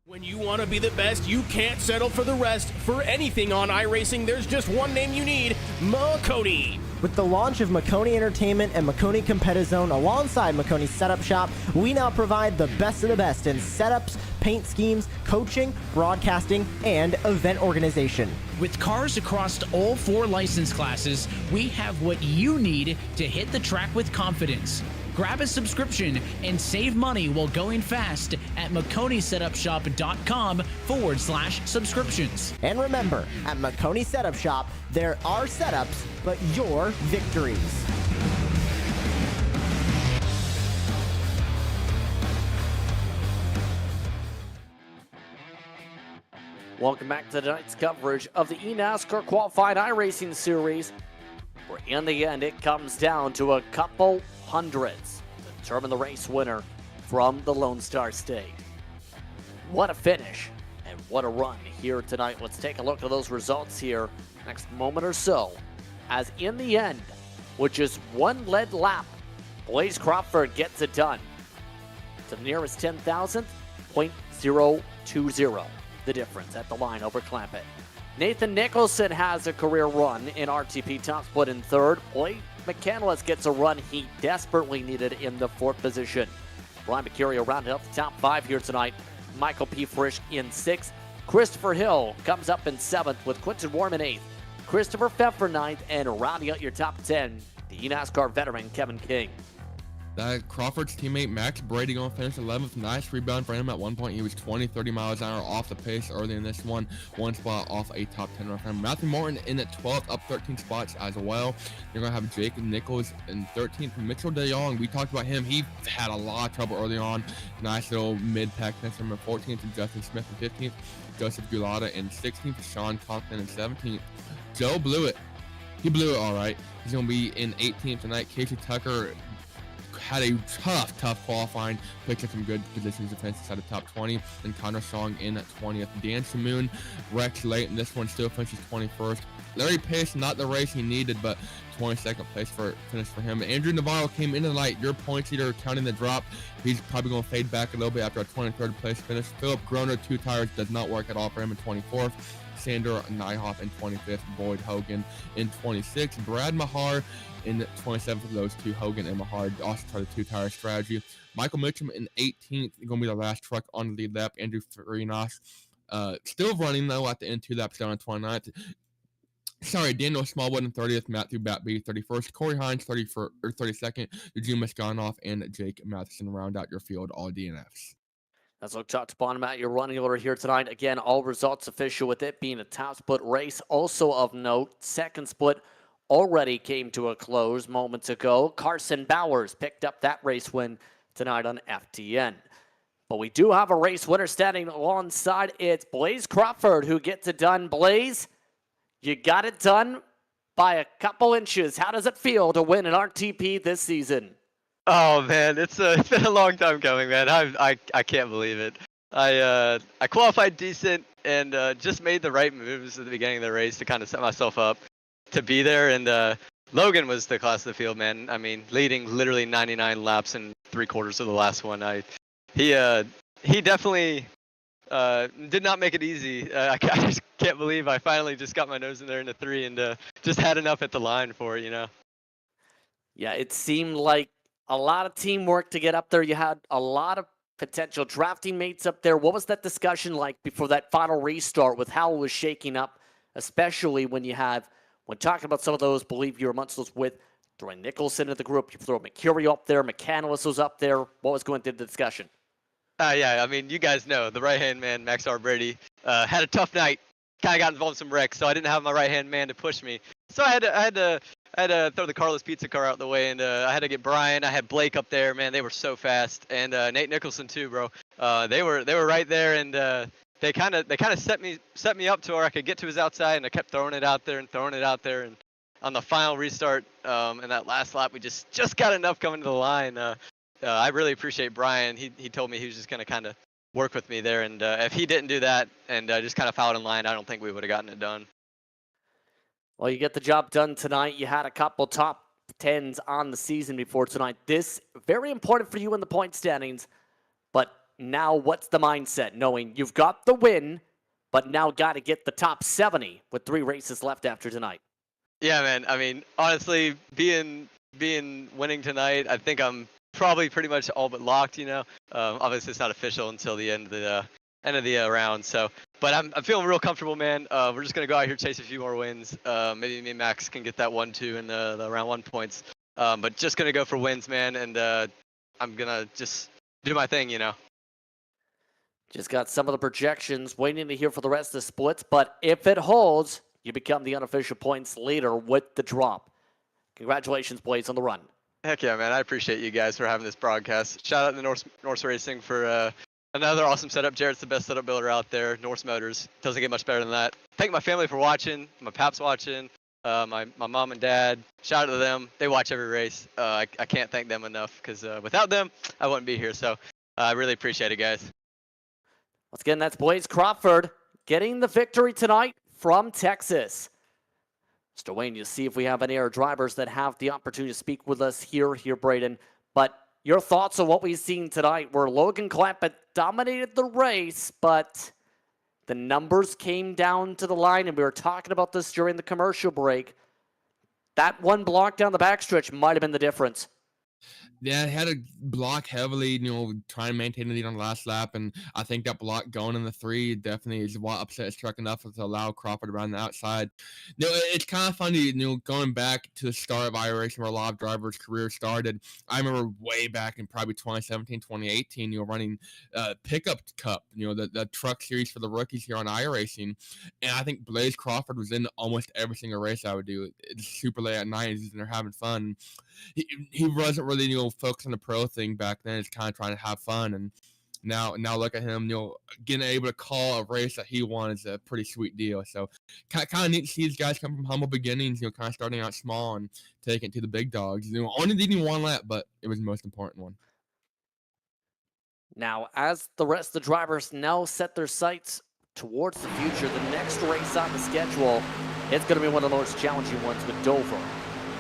When you want to be the best, you can't settle for the rest. For anything on iRacing, there's just one name you need, Maconi. With the launch of Maconi Entertainment and Maconi Competizone alongside Maconi's Setup Shop, we now provide the best of the best in setups, paint schemes, coaching, broadcasting, and event organization. With cars across all 4 license classes, we have what you need to hit the track with confidence. Grab a subscription and save money while going fast at MaconiSetupShop.com/subscriptions. And remember, at Maconi Setup Shop, there are setups, but your victories. Welcome back to tonight's coverage of the eNASCAR Qualified iRacing Series, where in the end it comes down to a couple hundreds to determine the race winner from the Lone Star State. What a finish and what a run here tonight. Let's take a look at those results here next moment or so, as in the end, with just one lead lap, Blaze Crawford gets it done to the nearest 10,000th, 0.020. The difference at the line over Clampett. Nathan Nicholson has a career run in RTP Top Split in 3rd. Blake McCandless gets a run he desperately needed in the 4th position. Brian Mercurio rounded up the top 5 here tonight. Michael P. Frisch in 6th. Christopher Hill comes up in 7th with Quinton Warm in 8th. Christopher Pfeffer 9th, and rounding out your top 10, the eNASCAR veteran Kevin King. That Crawford's teammate Max Brady going to finish 11th. Nice rebound for him at one point. He was 20, 30 miles an hour off the pace early in this one. One spot off a top 10 run for him. Matthew Morton in at 12th, up 13 spots as well. You're going to have Jake Nichols in 13th. Mitchell DeYoung, we talked about him. He had a lot of trouble early on. Nice little mid-pack finish from 14th to Justin Smith in 15th. Joseph Gulata in 16th. Sean Compton in 17th. Joe blew it. He blew it all right. He's going to be in 18th tonight. Casey Tucker had a tough qualifying, picked up some good positions defense inside the top 20, and Connor Song in 20th. Dan Shamoon wrecked late in this one, still finishes 21st. Larry Pace, not the race he needed, but 22nd place finish for him. Andrew Navarro came into the light, your points leader, counting the drop. He's probably going to fade back a little bit after a 23rd place finish. Philip Groner, 2 tires, does not work at all for him in 24th. Sander Nyhoff in 25th, Boyd Hogan in 26th, Brad Mahar in 27th of those 2, Hogan and Mahar also tried the 2-tire strategy. Michael Mitchum in 18th, going to be the last truck on the lead lap. Andrew Farinas still running though at the end, 2 laps down on 29th. Sorry, Daniel Smallwood in 30th, Matthew Batby 31st, Corey Hines 32nd, Eugene Miscanoff, and Jake Matheson round out your field, all DNFs. As we talked upon at your running order here tonight, again, all results official with it being a top split race. Also of note, second split already came to a close moments ago. Carson Bowers picked up that race win tonight on FTN. But we do have a race winner standing alongside. It's Blaze Crawford who gets it done. Blaze, you got it done by a couple inches. How does it feel to win an RTP this season? Oh man, it's been a long time coming, man. I can't believe it. I qualified decent and just made the right moves at the beginning of the race to kind of set myself up to be there. And Logan was the class of the field, man. I mean, leading literally 99 laps in 3/4 of the last one. He definitely did not make it easy. I just can't believe I finally just got my nose in there in the 3 and just had enough at the line for it, you know. Yeah, it seemed like a lot of teamwork to get up there. You had a lot of potential drafting mates up there. What was that discussion like before that final restart with how it was shaking up, especially when talking about some of those, believe you were amongst those with throwing Nicholson into the group, you throw Mercurio up there, McCandless was up there. What was going through the discussion? Yeah, I mean, you guys know, the right-hand man, Max R. Brady, had a tough night. Kind of got involved in some wrecks, so I didn't have my right-hand man to push me. So I had to throw the Carlos Pizza car out the way, and I had to get Brian. I had Blake up there, man. They were so fast, and Nate Nicholson too, bro. They were right there, and they kind of set me up to where I could get to his outside, and I kept throwing it out there, and on the final restart, in that last lap, we just got enough coming to the line. I really appreciate Brian. He told me he was just gonna kind of work with me there, and if he didn't do that and just kind of followed in line, I don't think we would have gotten it done. Well, you get the job done tonight. You had a couple top 10s on the season before tonight. This very important for you in the point standings. But now what's the mindset? Knowing you've got the win, but now got to get the top 70 with 3 races left after tonight. Yeah, man. I mean, honestly, being winning tonight, I think I'm probably pretty much all but locked. Obviously it's not official until the end of the round. So, but I'm feeling real comfortable, man. We're just gonna go out here chase a few more wins. Maybe me and Max can get that 1-2 in the round 1 points. But just gonna go for wins, man. And I'm gonna just do my thing, Just got some of the projections, waiting to hear for the rest of the splits. But if it holds, you become the unofficial points leader with the drop. Congratulations, Blaze, on the run. Heck yeah, man. I appreciate you guys for having this broadcast. Shout out to Norse Racing for another awesome setup. Jarrett's the best setup builder out there. Norse Motors. Doesn't get much better than that. Thank my family for watching. My paps watching. My mom and dad. Shout out to them. They watch every race. I can't thank them enough because without them, I wouldn't be here. So I really appreciate it, guys. Once again, that's Blaze Crawford getting the victory tonight from Texas. Still waiting to see if we have any other drivers that have the opportunity to speak with us here, Braden. But your thoughts on what we've seen tonight, where Logan Clampett dominated the race, but the numbers came down to the line, and we were talking about this during the commercial break. That one block down the backstretch might have been the difference. Yeah, it had to block heavily, trying to maintain the lead on the last lap, and I think that block going in the 3 definitely is what upset his truck enough to allow Crawford around the outside. It's kind of funny, going back to the start of iRacing where a lot of drivers' careers started. I remember way back in probably 2017, 2018, running Pickup Cup, the truck series for the rookies here on iRacing, and I think Blaze Crawford was in almost every single race I would do. It's super late at night, and they're having fun. He wasn't really, focused on the pro thing back then. It's kind of trying to have fun, and now look at him, getting able to call a race that he won is a pretty sweet deal. So kind of neat to see these guys come from humble beginnings, kind of starting out small and taking it to the big dogs. Only leading 1 lap, but it was the most important one. Now, as the rest of the drivers now set their sights towards the future, the next race on the schedule, it's going to be one of the most challenging ones with Dover.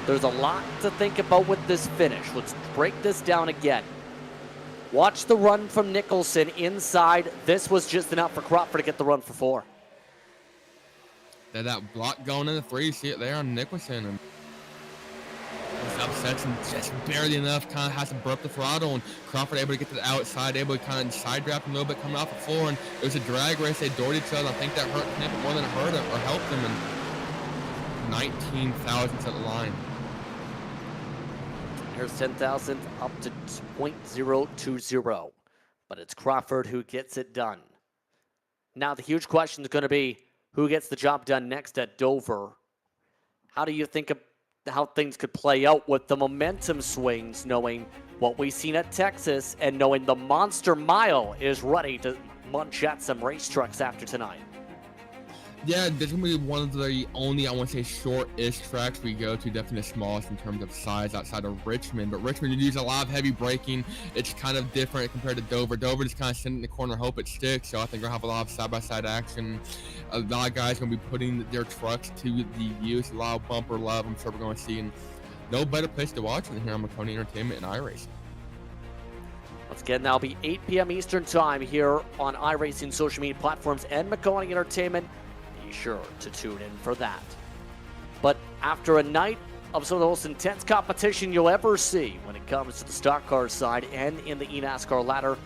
There's a lot to think about with this finish. Let's break this down again. Watch the run from Nicholson inside. This was just enough for Crawford to get the run for 4. That block going in the 3, you see it there on Nicholson, and just upsets him just barely enough, kind of has to burp the throttle, and Crawford able to get to the outside, able to kind of side draft a little bit coming off the floor, and it was a drag race. They doored each other. I think that hurt him more than it hurt him or helped him, and 19 thousandths at the line. Here's 10,000 up to 0.020. But it's Crawford who gets it done. Now the huge question is going to be who gets the job done next at Dover. How do you think of how things could play out with the momentum swings, knowing what we've seen at Texas and knowing the Monster Mile is ready to munch at some race trucks after tonight? Yeah, this is going to be one of the only, I want to say, short-ish tracks we go to, definitely the smallest in terms of size outside of Richmond. But Richmond, you use a lot of heavy braking. It's kind of different compared to Dover. Dover just kind of sitting in the corner, hope it sticks. So I think we'll have a lot of side-by-side action. A lot of guys going to be putting their trucks to the use. A lot of bumper love, I'm sure we're going to see. And no better place to watch than here on Maconi Entertainment and iRacing. Once again, that'll be 8 p.m. Eastern Time here on iRacing social media platforms and Maconi Entertainment. Be sure to tune in for that. But after a night of some of the most intense competition you'll ever see when it comes to the stock car side and in the eNASCAR ladder,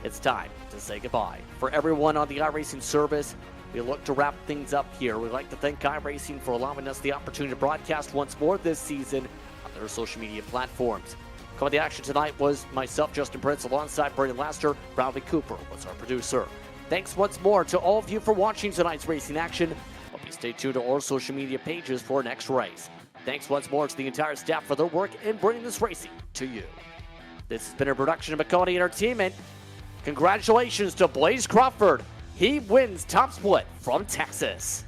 it's time to say goodbye. For everyone on the iRacing service, we look to wrap things up here. We'd like to thank iRacing for allowing us the opportunity to broadcast once more this season on their social media platforms. Coming to the action tonight was myself, Justin Prince, alongside Brandon Laster. Bradley Cooper was our producer. Thanks once more to all of you for watching tonight's racing action. Hope you stay tuned to our social media pages for our next race. Thanks once more to the entire staff for their work in bringing this racing to you. This has been a production of Maconi Entertainment. Congratulations to Blaze Crawford. He wins top split from Texas.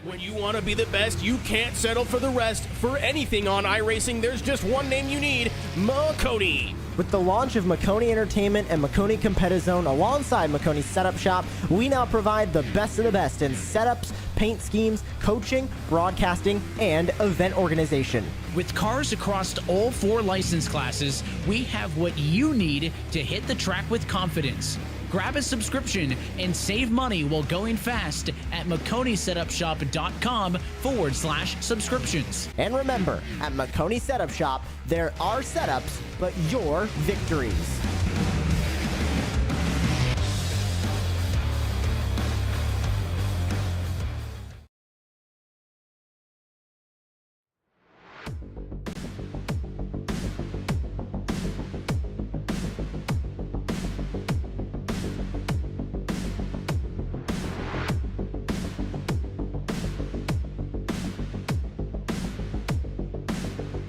When you want to be the best, you can't settle for the rest. For anything on iRacing, there's just one name you need, Maconi. With the launch of Maconi Entertainment and Maconi Competizone alongside Maconi's Setup Shop, we now provide the best of the best in setups, paint schemes, coaching, broadcasting, and event organization. With cars across all 4 license classes, we have what you need to hit the track with confidence. Grab a subscription and save money while going fast at MaconiSetupShop.com/subscriptions. And remember, at Maconi Setup Shop, there are setups, but your victories.